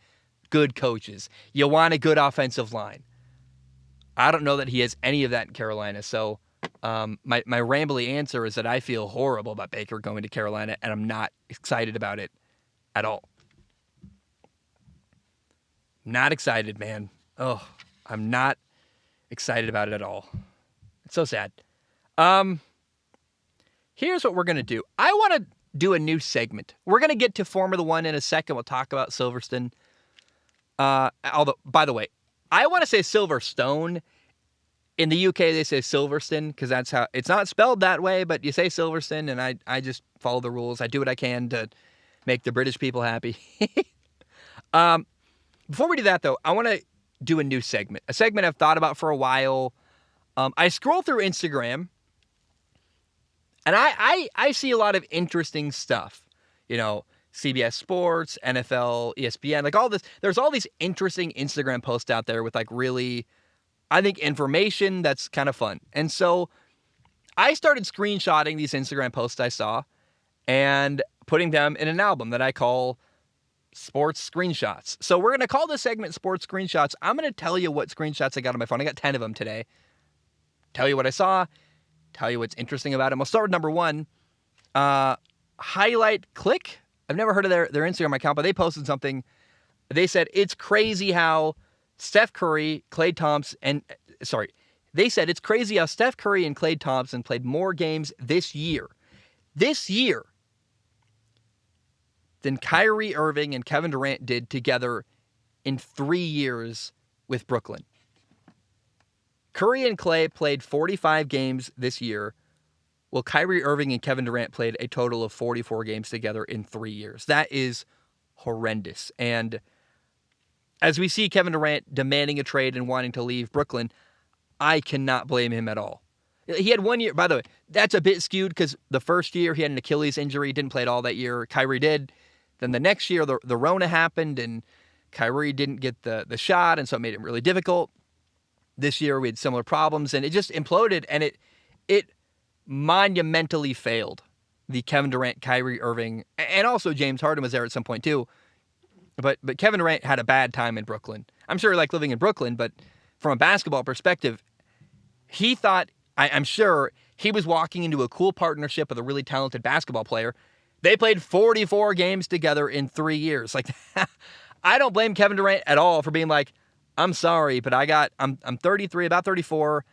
[SPEAKER 1] good coaches. You want a good offensive line. I don't know that he has any of that in Carolina, so my rambly answer is that I feel horrible about Baker going to Carolina, and I'm not excited about it at all. Not excited, man. Oh, I'm not excited about it at all. It's so sad. Here's what we're going to do. I want to do a new segment. We're going to get to Formula One in a second. We'll talk about Silverstone. Although, by the way, I want to say Silverstone. In the UK, they say Silverstone because that's how it's not spelled that way, but you say Silverstone, and I just follow the rules. I do what I can to make the British people happy. Before we do that, though, I want to do a new segment, a segment I've thought about for a while. I scroll through Instagram, and I see a lot of interesting stuff. You know, CBS Sports, NFL, ESPN, like all this. There's all these interesting Instagram posts out there with like really, I think, information that's kind of fun. And so I started screenshotting these Instagram posts I saw and putting them in an album that I call Sports Screenshots. So we're going to call this segment Sports Screenshots. I'm going to tell you what screenshots I got on my phone. I got 10 of them today. Tell you what I saw. Tell you what's interesting about them. We'll start with number one. Highlight Click. I've never heard of their Instagram account, but they posted something. They said, it's crazy how Steph Curry, Klay Thompson, they said it's crazy how Steph Curry and Klay Thompson played more games this year than Kyrie Irving and Kevin Durant did together in 3 years with Brooklyn. Curry and Klay played 45 games this year, while Kyrie Irving and Kevin Durant played a total of 44 games together in 3 years. That is horrendous. And as we see Kevin Durant demanding a trade and wanting to leave Brooklyn, I cannot blame him at all. He had 1 year, by the way, that's a bit skewed because the first year he had an Achilles injury, didn't play it all that year. Kyrie did. Then the next year, the Rona happened, and Kyrie didn't get the shot, and so it made it really difficult. This year, we had similar problems, and it just imploded, and it monumentally failed. The Kevin Durant, Kyrie Irving, and also James Harden was there at some point too. But Kevin Durant had a bad time in Brooklyn. I'm sure he liked living in Brooklyn, but from a basketball perspective, he thought, I'm sure, he was walking into a cool partnership with a really talented basketball player. They played 44 games together in 3 years. Like, I don't blame Kevin Durant at all for being like, I'm sorry, but I'm 33, about 34.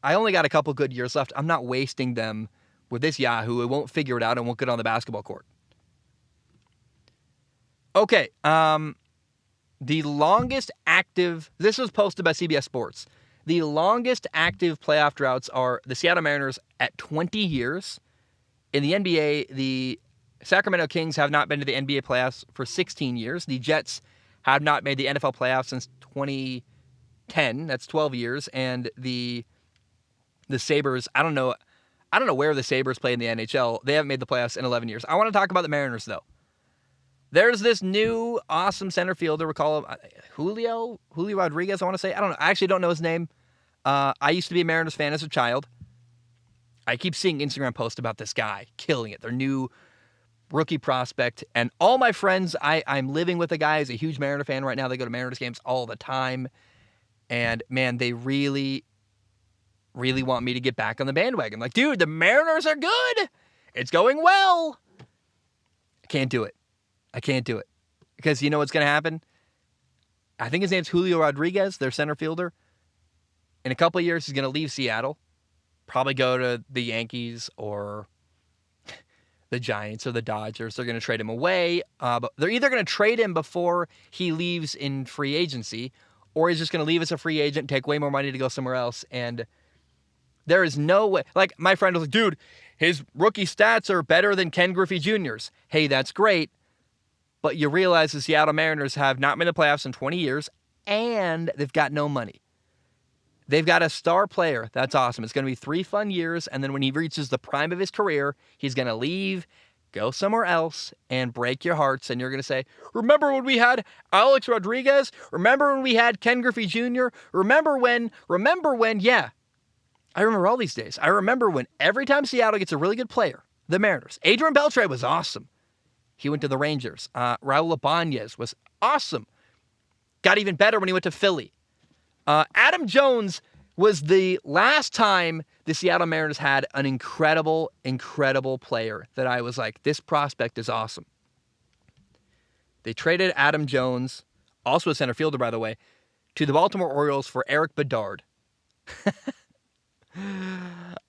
[SPEAKER 1] I only got a couple good years left. I'm not wasting them with this yahoo who won't figure it out and won't get on the basketball court. Okay, the longest active, this was posted by CBS Sports. The longest active playoff droughts are the Seattle Mariners at 20 years. In the NBA, the Sacramento Kings have not been to the NBA playoffs for 16 years. The Jets have not made the NFL playoffs since 2010. That's 12 years. And the Sabres, I don't know where the Sabres play in the NHL. They haven't made the playoffs in 11 years. I want to talk about the Mariners, though. There's this new awesome center fielder. We call him Julio Rodriguez, I want to say. I don't know. I actually don't know his name. I used to be a Mariners fan as a child. I keep seeing Instagram posts about this guy killing it. Their new rookie prospect. And all my friends, I'm living with a guy who's a huge Mariner fan right now. They go to Mariners games all the time. And, man, they really, really want me to get back on the bandwagon. Like, dude, the Mariners are good. It's going well. I can't do it. Because you know what's going to happen? I think his name's Julio Rodriguez, their center fielder. In a couple of years, he's going to leave Seattle. Probably go to the Yankees or the Giants or the Dodgers. They're going to trade him away. But they're either going to trade him before he leaves in free agency, or he's just going to leave as a free agent, take way more money to go somewhere else. And there is no way. Like, my friend was like, dude, his rookie stats are better than Ken Griffey Jr.'s. Hey, that's great. But you realize the Seattle Mariners have not made the playoffs in 20 years, and they've got no money. They've got a star player. That's awesome. It's going to be 3 fun years, and then when he reaches the prime of his career, he's going to leave, go somewhere else, and break your hearts, and you're going to say, remember when we had Alex Rodriguez? Remember when we had Ken Griffey Jr.? Remember when, yeah. I remember all these days. I remember when every time Seattle gets a really good player, the Mariners, Adrian Beltre was awesome. He went to the Rangers. Raul Ibanez was awesome. Got even better when he went to Philly. Adam Jones was the last time the Seattle Mariners had an incredible, incredible player that I was like, this prospect is awesome. They traded Adam Jones, also a center fielder, by the way, to the Baltimore Orioles for Eric Bedard. It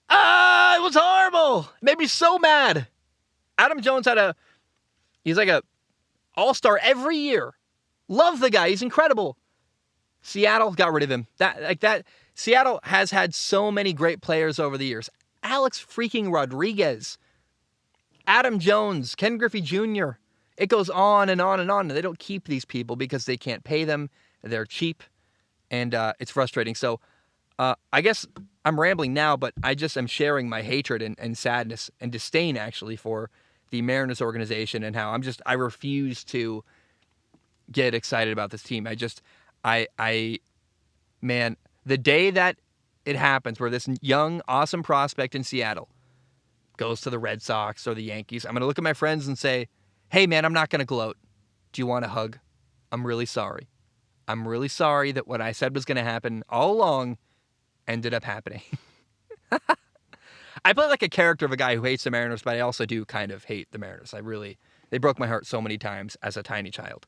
[SPEAKER 1] was horrible. It made me so mad. Adam Jones he's like a all-star every year. Love the guy. He's incredible. Seattle got rid of him. Seattle has had so many great players over the years. Alex freaking Rodriguez, Adam Jones, Ken Griffey Jr. It goes on and on and on. And they don't keep these people because they can't pay them. They're cheap. And it's frustrating. So I guess I'm rambling now, but I just am sharing my hatred and sadness and disdain, actually, for the Mariners organization and how I refuse to get excited about this team. Man, the day that it happens where this young, awesome prospect in Seattle goes to the Red Sox or the Yankees, I'm going to look at my friends and say, hey, man, I'm not going to gloat. Do you want a hug? I'm really sorry. I'm really sorry that what I said was going to happen all along ended up happening. I play like a character of a guy who hates the Mariners, but I also do kind of hate the Mariners. They broke my heart so many times as a tiny child.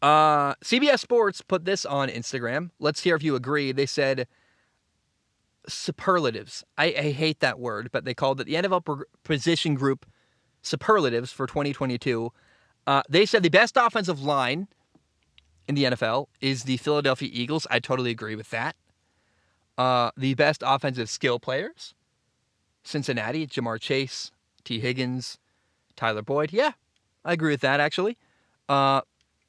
[SPEAKER 1] CBS Sports put this on Instagram. Let's hear if you agree. They said superlatives. I hate that word, but they called it the NFL position group superlatives for 2022. They said the best offensive line in the NFL is the Philadelphia Eagles. I totally agree with that. The best offensive skill players, Cincinnati, Jamar Chase, T. Higgins, Tyler Boyd. Yeah, I agree with that, actually.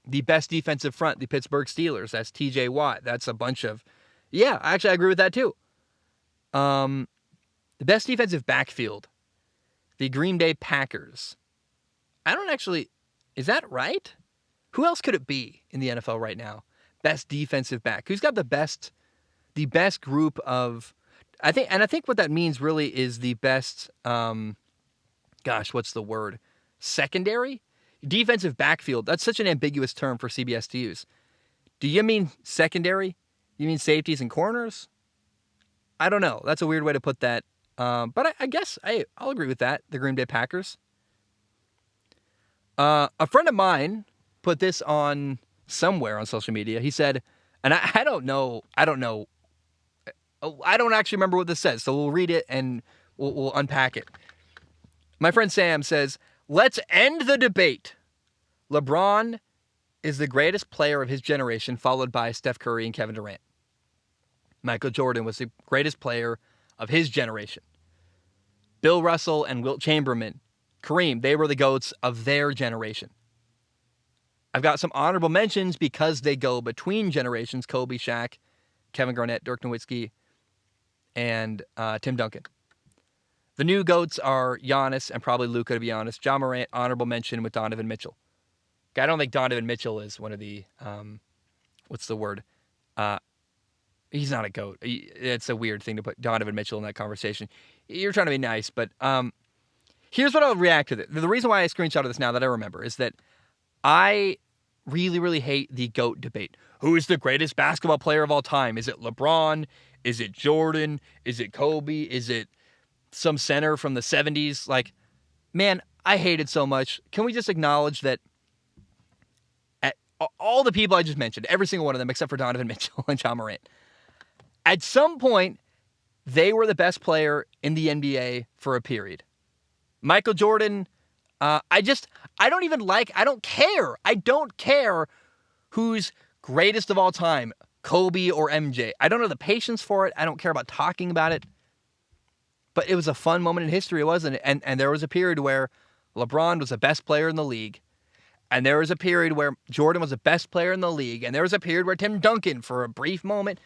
[SPEAKER 1] The best defensive front, the Pittsburgh Steelers. That's T.J. Watt. That's a bunch of... Yeah, actually, I agree with that, too. The best defensive backfield, the Green Bay Packers. I don't actually... Is that right? Who else could it be in the NFL right now? Best defensive back. Who's got the best group of... I think what that means really is the best... what's the word? Secondary? Defensive backfield. That's such an ambiguous term for CBS to use. Do you mean secondary? You mean safeties and corners? I don't know. That's a weird way to put that. But I guess I'll agree with that. The Green Bay Packers. A friend of mine put this on somewhere on social media. He said, and I don't know. I don't actually remember what this says. So we'll read it and we'll unpack it. My friend Sam says, let's end the debate. LeBron is the greatest player of his generation, followed by Steph Curry and Kevin Durant. Michael Jordan was the greatest player of his generation. Bill Russell and Wilt Chamberlain, Kareem, they were the GOATs of their generation. I've got some honorable mentions because they go between generations. Kobe, Shaq, Kevin Garnett, Dirk Nowitzki, and Tim Duncan. The new GOATs are Giannis and probably Luka, to be honest. Ja Morant, honorable mention with Donovan Mitchell. I don't think Donovan Mitchell is one of the, what's the word? He's not a GOAT. It's a weird thing to put Donovan Mitchell in that conversation. You're trying to be nice, but here's what I'll react to. The reason why I screenshotted this now that I remember is that I really, really hate the GOAT debate. Who is the greatest basketball player of all time? Is it LeBron? Is it Jordan? Is it Kobe? Is it some center from the 70s? Like, man, I hate it so much. Can we just acknowledge that all the people I just mentioned, every single one of them, except for Donovan Mitchell and Ja Morant, at some point, they were the best player in the NBA for a period. Michael Jordan, I don't care. I don't care who's greatest of all time, Kobe or MJ. I don't have the patience for it. I don't care about talking about it. But it was a fun moment in history, wasn't it? And there was a period where LeBron was the best player in the league. And there was a period where Jordan was the best player in the league. And there was a period where Tim Duncan, for a brief moment,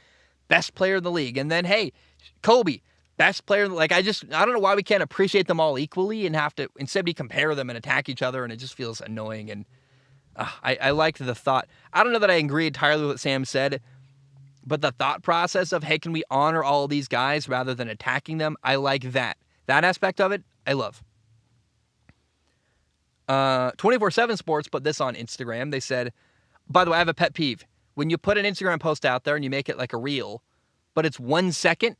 [SPEAKER 1] best player in the league. And then, hey, Kobe, best player. Like, I don't know why we can't appreciate them all equally and have to, instead we compare them and attack each other. And it just feels annoying. And I liked the thought. I don't know that I agree entirely with what Sam said, but the thought process of, hey, can we honor all these guys rather than attacking them? I like that. That aspect of it, I love. 24/7 Sports put this on Instagram. They said, by the way, I have a pet peeve. When you put an Instagram post out there and you make it like a reel, but it's 1 second,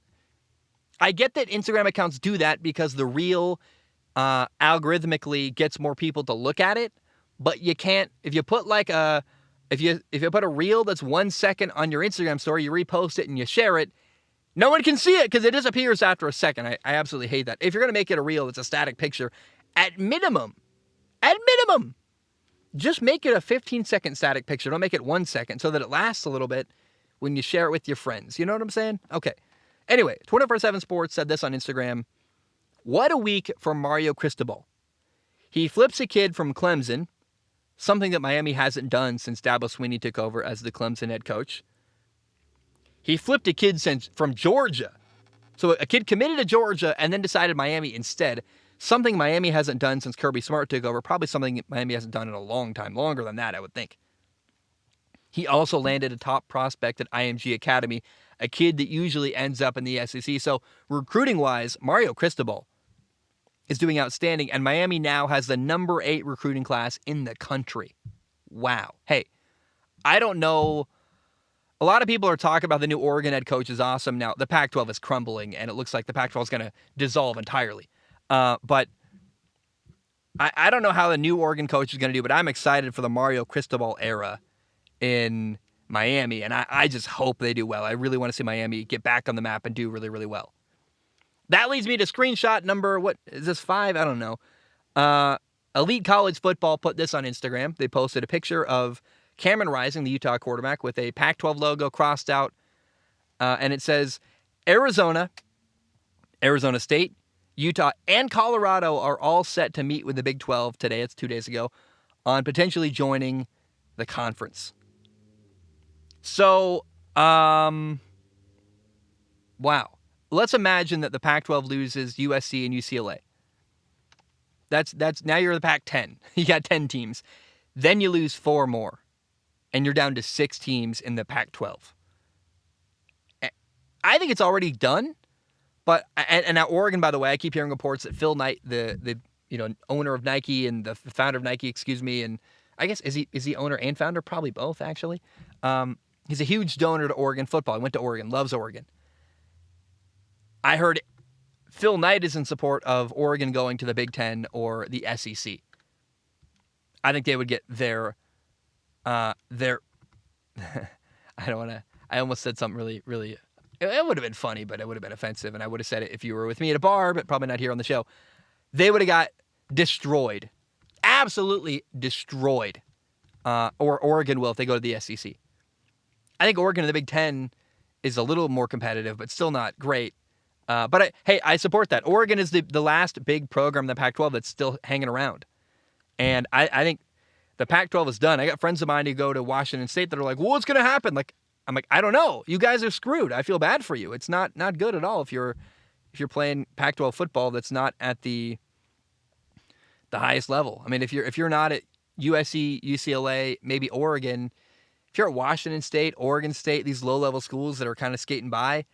[SPEAKER 1] I get that Instagram accounts do that because the reel algorithmically gets more people to look at it, but you can't, if you put like if you put a reel that's 1 second on your Instagram story, you repost it and you share it, No one can see it because it disappears after a second. I absolutely hate that. If you're going to make it a reel, it's a static picture. At minimum, just make it a 15-second static picture. Don't make it 1 second so that it lasts a little bit when you share it with your friends. You know what I'm saying? Okay. Anyway, 24/7 Sports said this on Instagram. What a week for Mario Cristobal. He flips a kid from Clemson, something that Miami hasn't done since Dabo Swinney took over as the Clemson head coach. He flipped a kid from Georgia. So a kid committed to Georgia and then decided Miami instead. Something Miami hasn't done since Kirby Smart took over. Probably something Miami hasn't done in a long time. Longer than that, I would think. He also landed a top prospect at IMG Academy, a kid that usually ends up in the SEC. So recruiting-wise, Mario Cristobal is doing outstanding. And Miami now has the number 8 recruiting class in the country. Wow. Hey, I don't know. A lot of people are talking about the new Oregon head coach is awesome. Now, the Pac-12 is crumbling, and it looks like the Pac-12 is going to dissolve entirely. But I don't know how the new Oregon coach is going to do, but I'm excited for the Mario Cristobal era in Miami, and I just hope they do well. I really want to see Miami get back on the map and do really, really well. That leads me to screenshot number, what is this, 5? I don't know. Elite College Football put this on Instagram. They posted a picture of Cameron Rising, the Utah quarterback, with a Pac-12 logo crossed out, and it says, Arizona State, Utah, and Colorado are all set to meet with the Big 12 today, it's 2 days ago, on potentially joining the conference. So, wow. Let's imagine that the Pac-12 loses USC and UCLA. That's now you're the Pac-10. You got 10 teams. Then you lose 4 more, and you're down to 6 teams in the Pac-12. I think it's already done. But and now Oregon, by the way, I keep hearing reports that Phil Knight, the owner of Nike and the founder of Nike, and I guess is he owner and founder? Probably both, actually. He's a huge donor to Oregon football. He went to Oregon, loves Oregon. I heard Phil Knight is in support of Oregon going to the Big Ten or the SEC. I think they would get their I don't want to. I almost said something really, really. It would have been funny, but it would have been offensive, and I would have said it if you were with me at a bar, but probably not here on the show. They would have got destroyed. Absolutely destroyed. Or Oregon will if they go to the SEC. I think Oregon in the Big Ten is a little more competitive, but still not great. But I support that. Oregon is the last big program in the Pac-12 that's still hanging around. And I think the Pac-12 is done. I got friends of mine who go to Washington State that are like, well, what's going to happen? I'm like, I don't know. You guys are screwed. I feel bad for you. It's not good at all if you're playing Pac-12 football that's not at the highest level. I mean, if you're not at USC, UCLA, maybe Oregon, if you're at Washington State, Oregon State, these low-level schools that are kind of skating by,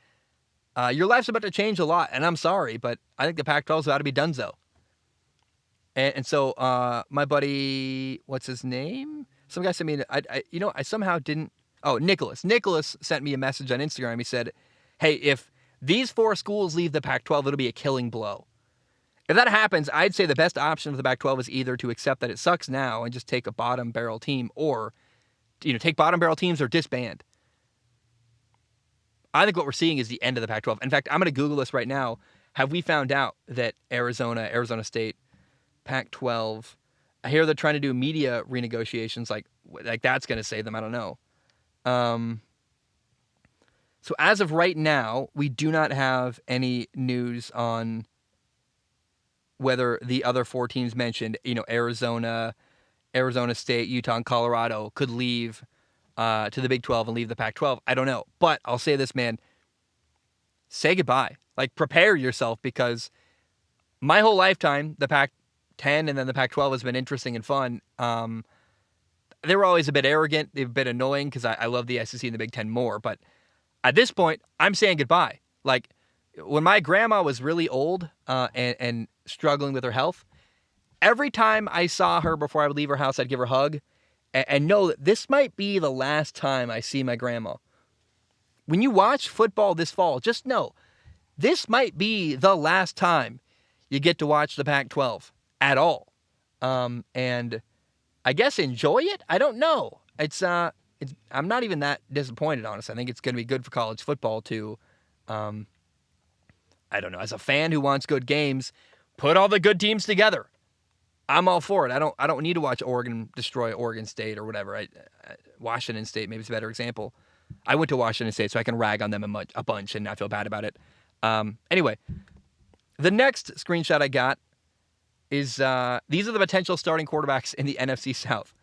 [SPEAKER 1] your life's about to change a lot. And I'm sorry, but I think the Pac-12 is about to be donezo. And so my buddy, what's his name? Some guy sent me, I somehow didn't. Oh, Nicholas. Nicholas sent me a message on Instagram. He said, hey, if these 4 schools leave the Pac-12, it'll be a killing blow. If that happens, I'd say the best option for the Pac-12 is either to accept that it sucks now and just take a bottom barrel team, or take bottom barrel teams or disband. I think what we're seeing is the end of the Pac-12. In fact, I'm going to Google this right now. Have we found out that Arizona State, Pac-12, I hear they're trying to do media renegotiations, like that's going to save them. I don't know. So as of right now, we do not have any news on whether the other 4 teams mentioned, Arizona State, Utah, and Colorado could leave to the Big 12 and leave the Pac-12. I don't know. But I'll say this, man. Say goodbye. Prepare yourself, because my whole lifetime, the Pac-10 and then the Pac-12 has been interesting and fun. They were always a bit arrogant. They've been annoying because I love the SEC and the Big Ten more. But at this point, I'm saying goodbye. When my grandma was really old and struggling with her health, every time I saw her before I would leave her house, I'd give her a hug and know that this might be the last time I see my grandma. When you watch football this fall, just know this might be the last time you get to watch the Pac-12 at all. And I guess enjoy it. I don't know. I'm not even that disappointed, honestly. I think it's going to be good for college football to I don't know. As a fan who wants good games, put all the good teams together. I'm all for it. I don't need to watch Oregon destroy Oregon State or whatever. Washington State maybe is a better example. I went to Washington State, so I can rag on them a bunch and not feel bad about it. Anyway, the next screenshot I got is these are the potential starting quarterbacks in the NFC South.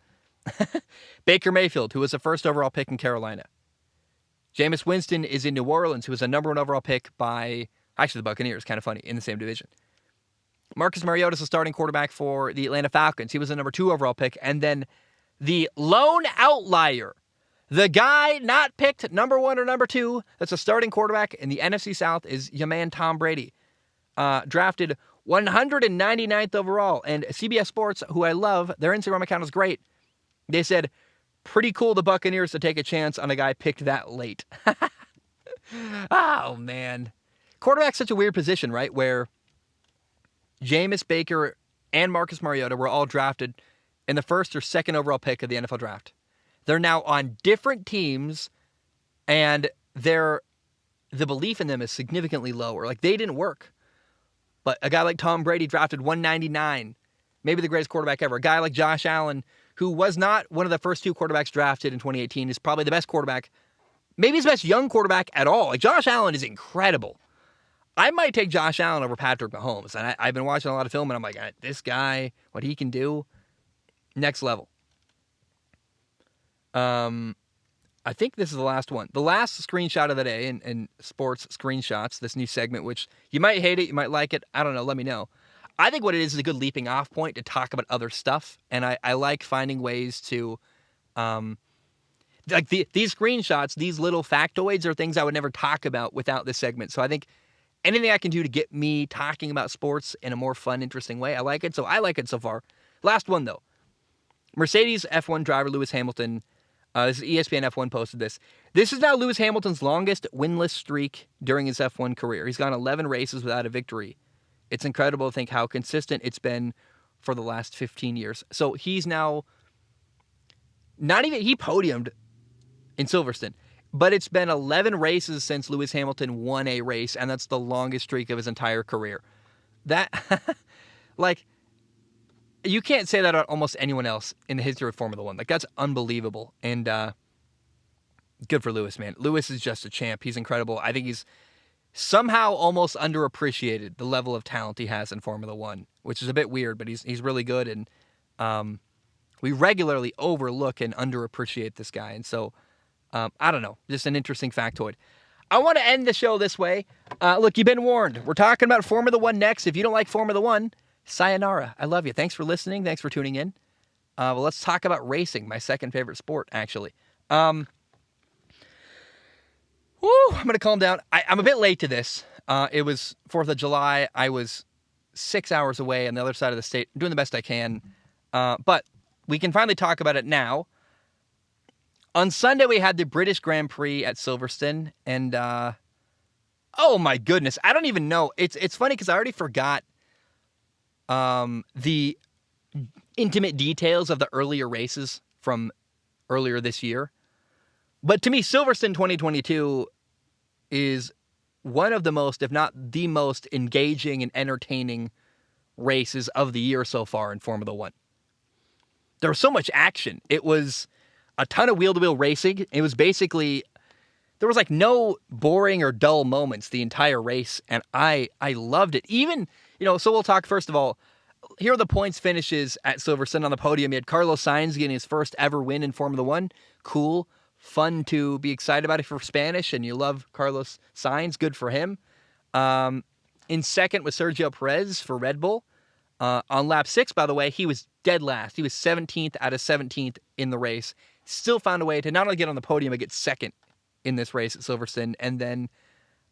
[SPEAKER 1] Baker Mayfield, who was the first overall pick in Carolina. Jameis Winston is in New Orleans, who was a number one overall pick by, actually, the Buccaneers, kind of funny, in the same division. Marcus Mariota is the starting quarterback for the Atlanta Falcons. He was a number 2 overall pick. And then the lone outlier, the guy not picked number 1 or number 2, that's a starting quarterback in the NFC South, is your man Tom Brady. Drafted 199th overall. And CBS Sports, who I love, their Instagram account is great. They said, pretty cool the Buccaneers to take a chance on a guy picked that late. Oh, man. Quarterback's such a weird position, right? Where Jameis, Baker, and Marcus Mariota were all drafted in the first or second overall pick of the NFL draft. They're now on different teams, and the belief in them is significantly lower. Like, they didn't work. But a guy like Tom Brady drafted 199, maybe the greatest quarterback ever. A guy like Josh Allen, who was not one of the first 2 quarterbacks drafted in 2018, is probably the best quarterback, maybe his best young quarterback at all. Like, Josh Allen is incredible. I might take Josh Allen over Patrick Mahomes. And I've been watching a lot of film, and I'm like, this guy, what he can do, next level. I think this is the last one. The last screenshot of the day in sports screenshots, this new segment, which you might hate it, you might like it. I don't know. Let me know. I think what it is a good leaping off point to talk about other stuff. And I like finding ways to, like these screenshots, these little factoids are things I would never talk about without this segment. So I think anything I can do to get me talking about sports in a more fun, interesting way, I like it. So I like it so far. Last one, though. Mercedes F1 driver Lewis Hamilton. This is ESPN F1 posted this. This is now Lewis Hamilton's longest winless streak during his F1 career. He's gone 11 races without a victory. It's incredible to think how consistent it's been for the last 15 years. So he's now he podiumed in Silverstone, but it's been 11 races since Lewis Hamilton won a race, and that's the longest streak of his entire career. That, like, you can't say that about almost anyone else in the history of Formula One. Like, that's unbelievable. And good for Lewis, man. Lewis is just a champ. He's incredible. I think he's somehow almost underappreciated, the level of talent he has in Formula One, which is a bit weird, but he's really good. And we regularly overlook and underappreciate this guy. And so, I don't know, just an interesting factoid. I want to end the show this way. Look, you've been warned. We're talking about Formula One next. If you don't like Formula One, sayonara. I love you. Thanks for listening. Thanks for tuning in. Well, let's talk about racing, my second favorite sport, actually. I'm going to calm down. I'm a bit late to this. It was 4th of July. I was 6 hours away on the other side of the state. I'm doing the best I can. But we can finally talk about it now. On Sunday, we had the British Grand Prix at Silverstone. And, oh my goodness, I don't even know. It's funny because I already forgot the intimate details of the earlier races from earlier this year. But to me, Silverstone 2022 is one of the most, if not the most, engaging and entertaining races of the year so far in Formula One. There was so much action. It was a ton of wheel-to-wheel racing. It was basically, there was like no boring or dull moments the entire race, and I loved it. Even, so we'll talk first of all, here are the points finishes at Silverstone on the podium. You had Carlos Sainz getting his first ever win in Formula One. Cool. Fun to be excited about if you're Spanish and you love Carlos Sainz. Good for him. In second was Sergio Perez for Red Bull. On lap 6, by the way, he was dead last. He was 17th out of 17th in the race. Still found a way to not only get on the podium, but get second in this race at Silverstone. And then,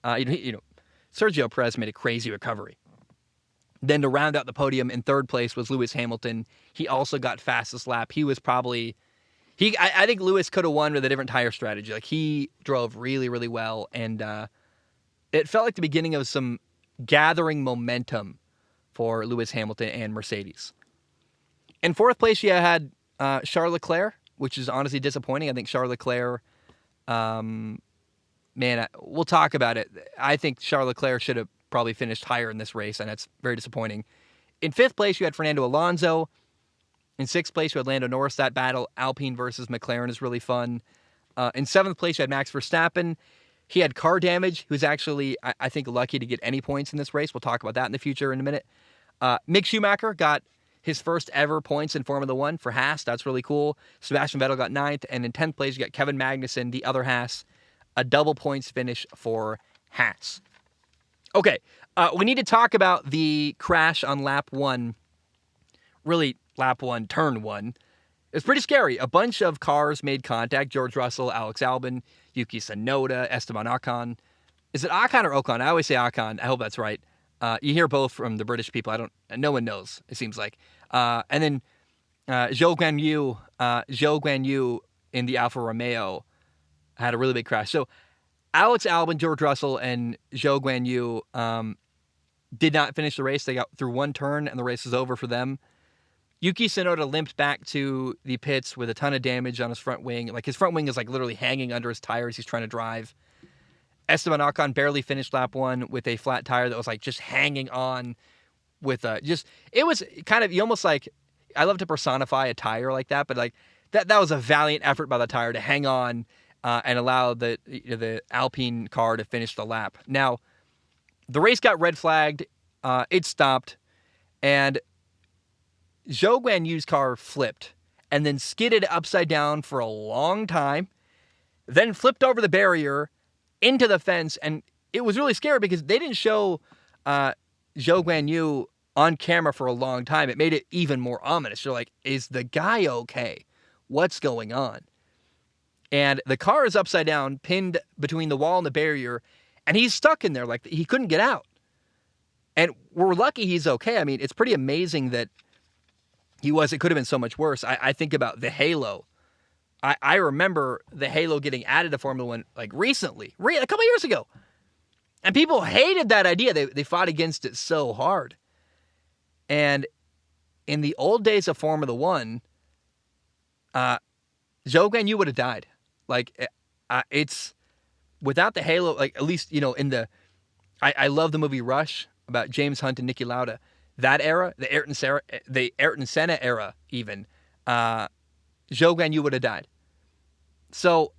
[SPEAKER 1] Sergio Perez made a crazy recovery. Then to round out the podium in third place was Lewis Hamilton. He also got fastest lap. He was probably... I think Lewis could have won with a different tire strategy. Like, he drove really, really well, and it felt like the beginning of some gathering momentum for Lewis Hamilton and Mercedes. In fourth place, you had Charles Leclerc, which is honestly disappointing. I think Charles Leclerc man, we'll talk about it. I think Charles Leclerc should have probably finished higher in this race, and that's very disappointing. In fifth place, you had Fernando Alonso. In sixth place, you had Lando Norris. That battle, Alpine versus McLaren, is really fun. In seventh place, you had Max Verstappen. He had car damage. He was actually, I think, lucky to get any points in this race. We'll talk about that in the future in a minute. Mick Schumacher got his first ever points in Formula One for Haas. That's really cool. Sebastian Vettel got ninth. And in 10th place, you got Kevin Magnussen, the other Haas. A double points finish for Haas. Okay, we need to talk about the crash on lap one. Really, lap one, turn one. It's pretty scary. A bunch of cars made contact. George Russell, Alex Albon, Yuki Tsunoda, Esteban Ocon. Is it Ocon or Ocon? I always say Ocon. I hope that's right. You hear both from the British people. No one knows, it seems like. And then Zhou Guan Yu in the Alfa Romeo had a really big crash. So Alex Albon, George Russell, and Zhou Guan Yu did not finish the race. They got through one turn, and the race was over for them. Yuki Tsunoda limped back to the pits with a ton of damage on his front wing. Like, his front wing is like literally hanging under his tires. He's trying to drive. Esteban Ocon barely finished lap one with a flat tire that was like just hanging on with it was kind of, you almost like, I love to personify a tire like that, but like that was a valiant effort by the tire to hang on and allow the Alpine car to finish the lap. Now, the race got red flagged. It stopped, and Zhou Guan Yu's car flipped and then skidded upside down for a long time, then flipped over the barrier into the fence, and it was really scary because they didn't show Zhou Guan Yu on camera for a long time. It made it even more ominous. You're like, is the guy okay? What's going on? And the car is upside down, pinned between the wall and the barrier, and he's stuck in there like he couldn't get out. And we're lucky he's okay. I mean, it's pretty amazing that it could have been so much worse. I think about the Halo. I remember the Halo getting added to Formula One like recently, a couple years ago. And people hated that idea. They fought against it so hard. And in the old days of Formula One, Zhou Guan Yu would have died. Like, it's without the Halo, like, at least, I love the movie Rush about James Hunt and Niki Lauda. That era, the Ayrton Senna era, even, Zhou Guan Yu would have died. So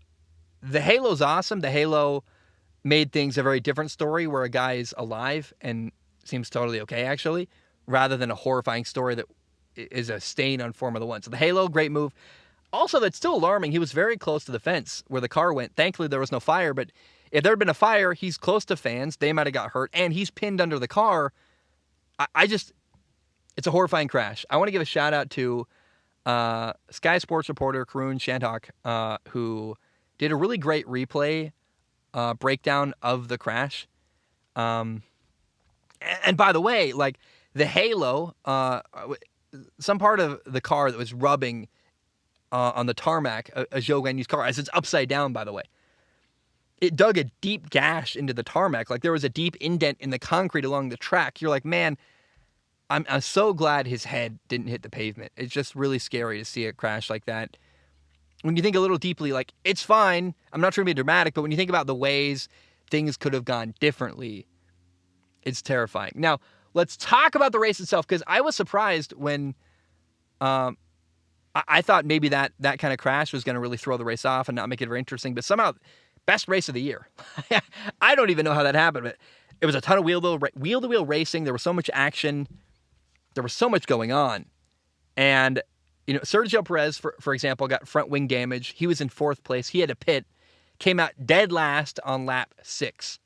[SPEAKER 1] the Halo's awesome. The Halo made things a very different story where a guy is alive and seems totally okay, actually, rather than a horrifying story that is a stain on Formula One. So the Halo, great move. Also, that's still alarming. He was very close to the fence where the car went. Thankfully, there was no fire, but if there had been a fire, he's close to fans. They might have got hurt, and he's pinned under the car. It's a horrifying crash. I want to give a shout out to Sky Sports reporter Karun Shantok, who did a really great replay breakdown of the crash. And by the way, like the Halo, some part of the car that was rubbing on the tarmac, a Zhou Guan Yu's car, as it's upside down, by the way, it dug a deep gash into the tarmac. Like there was a deep indent in the concrete along the track. You're like, man, I'm so glad his head didn't hit the pavement. It's just really scary to see a crash like that. When you think a little deeply, like, it's fine. I'm not trying to be dramatic, but when you think about the ways things could have gone differently, it's terrifying. Now, let's talk about the race itself, because I was surprised when I thought maybe that kind of crash was going to really throw the race off and not make it very interesting, but somehow, best race of the year. I don't even know how that happened, but it was a ton of wheel-to-wheel racing. There was so much action. There was so much going on. And, Sergio Perez, for example, got front wing damage. He was in fourth place. He had to pit, came out dead last on lap 6.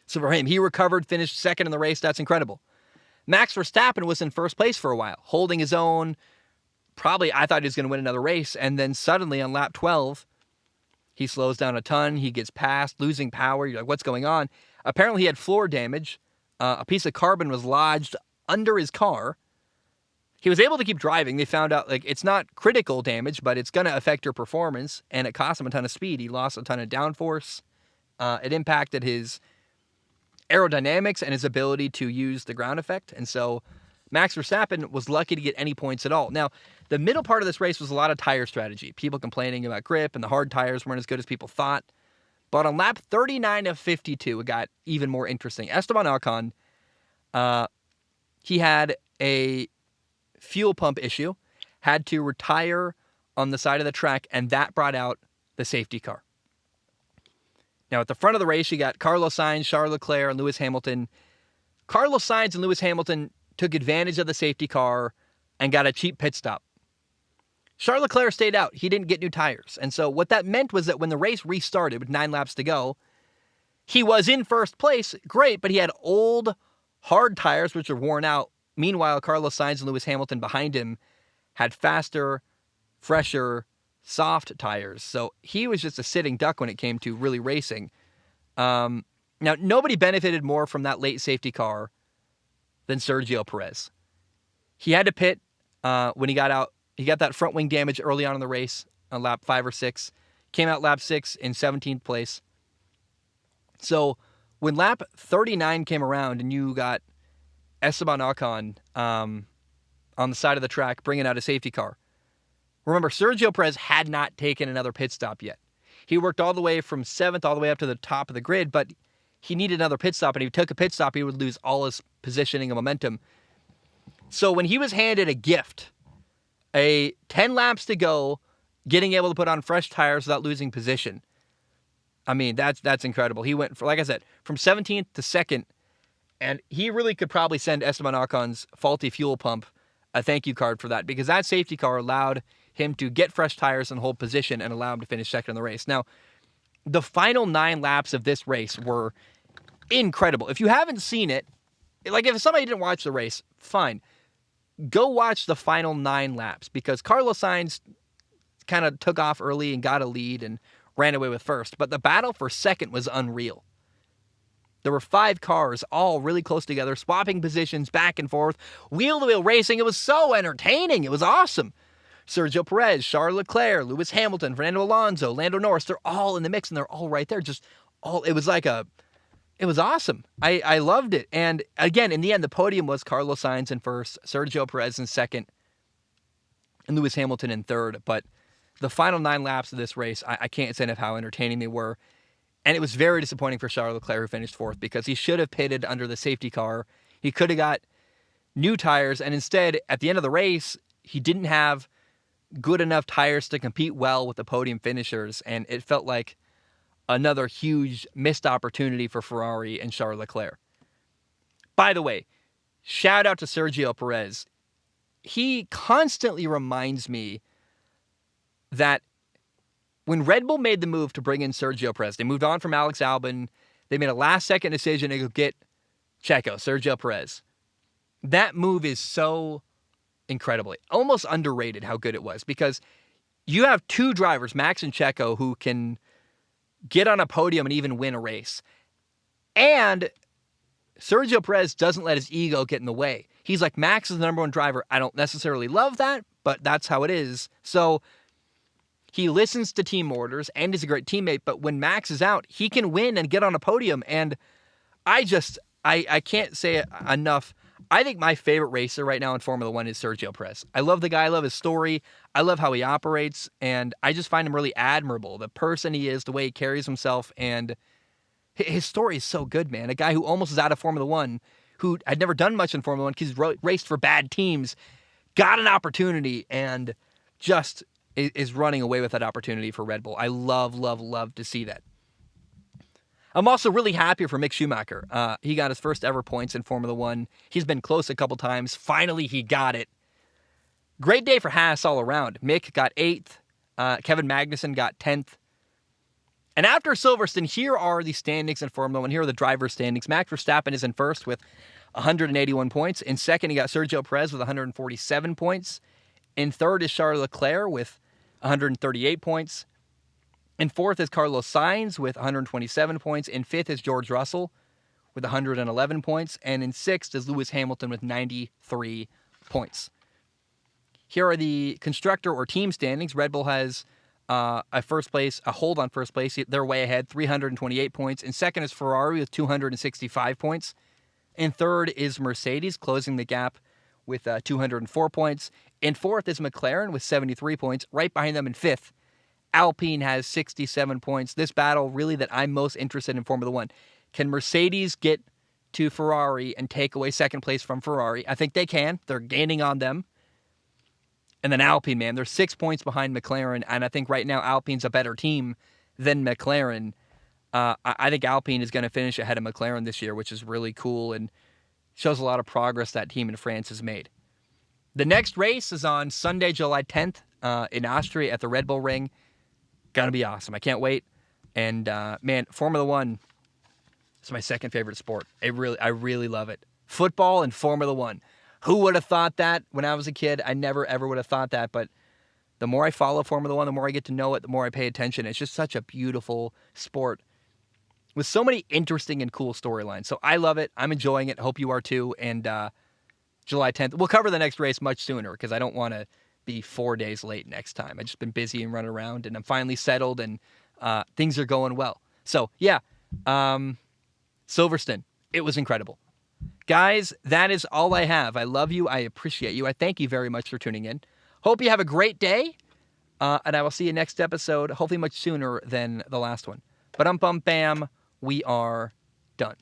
[SPEAKER 1] So for him, he recovered, finished second in the race. That's incredible. Max Verstappen was in first place for a while, holding his own. Probably, I thought he was going to win another race. And then suddenly on lap 12, he slows down a ton. He gets past, losing power. You're like, what's going on? Apparently, he had floor damage. A piece of carbon was lodged under his car. He was able to keep driving. They found out, like, it's not critical damage, but it's going to affect your performance, and it cost him a ton of speed. He lost a ton of downforce. It impacted his aerodynamics and his ability to use the ground effect, and so Max Verstappen was lucky to get any points at all. Now, the middle part of this race was a lot of tire strategy. People complaining about grip, and the hard tires weren't as good as people thought. But on lap 39 of 52, it got even more interesting. Esteban Ocon, he had a fuel pump issue, had to retire on the side of the track, and that brought out the safety car. Now, at the front of the race, you got Carlos Sainz, Charles Leclerc, and Lewis Hamilton. Carlos Sainz and Lewis Hamilton took advantage of the safety car and got a cheap pit stop. Charles Leclerc stayed out. He didn't get new tires. And so what that meant was that when the race restarted with 9 laps to go, he was in first place, great, but he had old, hard tires which were worn out. Meanwhile, Carlos Sainz and Lewis Hamilton behind him had faster, fresher, soft tires. So he was just a sitting duck when it came to really racing. Now, nobody benefited more from that late safety car than Sergio Perez. He had to pit when he got out. He got that front wing damage early on in the race on lap 5 or 6. Came out lap 6 in 17th place. So when lap 39 came around and you got Esteban Ocon on the side of the track bringing out a safety car, remember, Sergio Perez had not taken another pit stop yet. He worked all the way from 7th all the way up to the top of the grid, but he needed another pit stop, and if he took a pit stop, he would lose all his positioning and momentum. So when he was handed a gift, a 10 laps to go, getting able to put on fresh tires without losing position, I mean, that's incredible. He went, like I said, from 17th to 2nd, and he really could probably send Esteban Ocon's faulty fuel pump a thank you card for that, because that safety car allowed him to get fresh tires and hold position and allow him to finish second in the race. Now, the final 9 laps of this race were incredible. If you haven't seen it, like if somebody didn't watch the race, fine. Go watch the final 9 laps, because Carlos Sainz kind of took off early and got a lead and ran away with first. But the battle for second was unreal. There were 5 cars all really close together, swapping positions back and forth, wheel-to-wheel racing. It was so entertaining. It was awesome. Sergio Perez, Charles Leclerc, Lewis Hamilton, Fernando Alonso, Lando Norris, they're all in the mix, and they're all right there. It was awesome. I loved it. And again, in the end, the podium was Carlos Sainz in first, Sergio Perez in second, and Lewis Hamilton in third. But the final 9 laps of this race, I can't say enough how entertaining they were. And it was very disappointing for Charles Leclerc, who finished 4th, because he should have pitted under the safety car. He could have got new tires, and instead, at the end of the race, he didn't have good enough tires to compete well with the podium finishers, and it felt like another huge missed opportunity for Ferrari and Charles Leclerc. By the way, shout out to Sergio Perez. He constantly reminds me that when Red Bull made the move to bring in Sergio Perez, they moved on from Alex Albon. They made a last-second decision to go get Sergio Perez. That move is so incredible, almost underrated how good it was, because you have 2 drivers, Max and Checo, who can get on a podium and even win a race. And Sergio Perez doesn't let his ego get in the way. He's like, Max is the number 1 driver. I don't necessarily love that, but that's how it is. So he listens to team orders and is a great teammate, but when Max is out, he can win and get on a podium. And I can't say it enough. I think my favorite racer right now in Formula 1 is Sergio Perez. I love the guy. I love his story. I love how he operates. And I just find him really admirable. The person he is, the way he carries himself. And his story is so good, man. A guy who almost is out of Formula 1, who had never done much in Formula 1 because he's raced for bad teams, got an opportunity and just is running away with that opportunity for Red Bull. I love, love, love to see that. I'm also really happy for Mick Schumacher. He got his first ever points in Formula 1. He's been close a couple times. Finally, he got it. Great day for Haas all around. Mick got 8th. Kevin Magnussen got 10th. And after Silverstone, here are the standings in Formula 1. Here are the driver's standings. Max Verstappen is in first with 181 points. In second, you got Sergio Perez with 147 points. In third is Charles Leclerc with 138 points. In fourth is Carlos Sainz with 127 points. In fifth is George Russell with 111 points. And in sixth is Lewis Hamilton with 93 points. Here are the constructor or team standings. Red Bull has a hold on first place. They're way ahead, 328 points. In second is Ferrari with 265 points. In third is Mercedes, closing the gap with 204 points. In fourth is McLaren with 73 points. Right behind them in fifth Alpine has 67 points. This battle, really, that I'm most interested in Formula One. Can Mercedes get to Ferrari and take away second place from Ferrari? I think they can. They're gaining on them. And then Alpine, man, they're 6 points behind McLaren, and I think right now Alpine's a better team than McLaren. I think Alpine is going to finish ahead of McLaren this year, which is really cool and shows a lot of progress that team in France has made. The next race is on Sunday, July 10th in Austria at the Red Bull Ring. Gonna be awesome. I can't wait. And man, Formula One is my second favorite sport. I really love it. Football and Formula One. Who would have thought that when I was a kid? I never, ever would have thought that. But the more I follow Formula One, the more I get to know it, the more I pay attention. It's just such a beautiful sport with so many interesting and cool storylines. So I love it. I'm enjoying it. Hope you are too. And July 10th, we'll cover the next race much sooner because I don't want to be 4 days late next time. I've just been busy and running around, and I'm finally settled, and things are going well. So, yeah, Silverstone, it was incredible. Guys, that is all I have. I love you. I appreciate you. I thank you very much for tuning in. Hope you have a great day, and I will see you next episode, hopefully much sooner than the last one. But bam, we are done.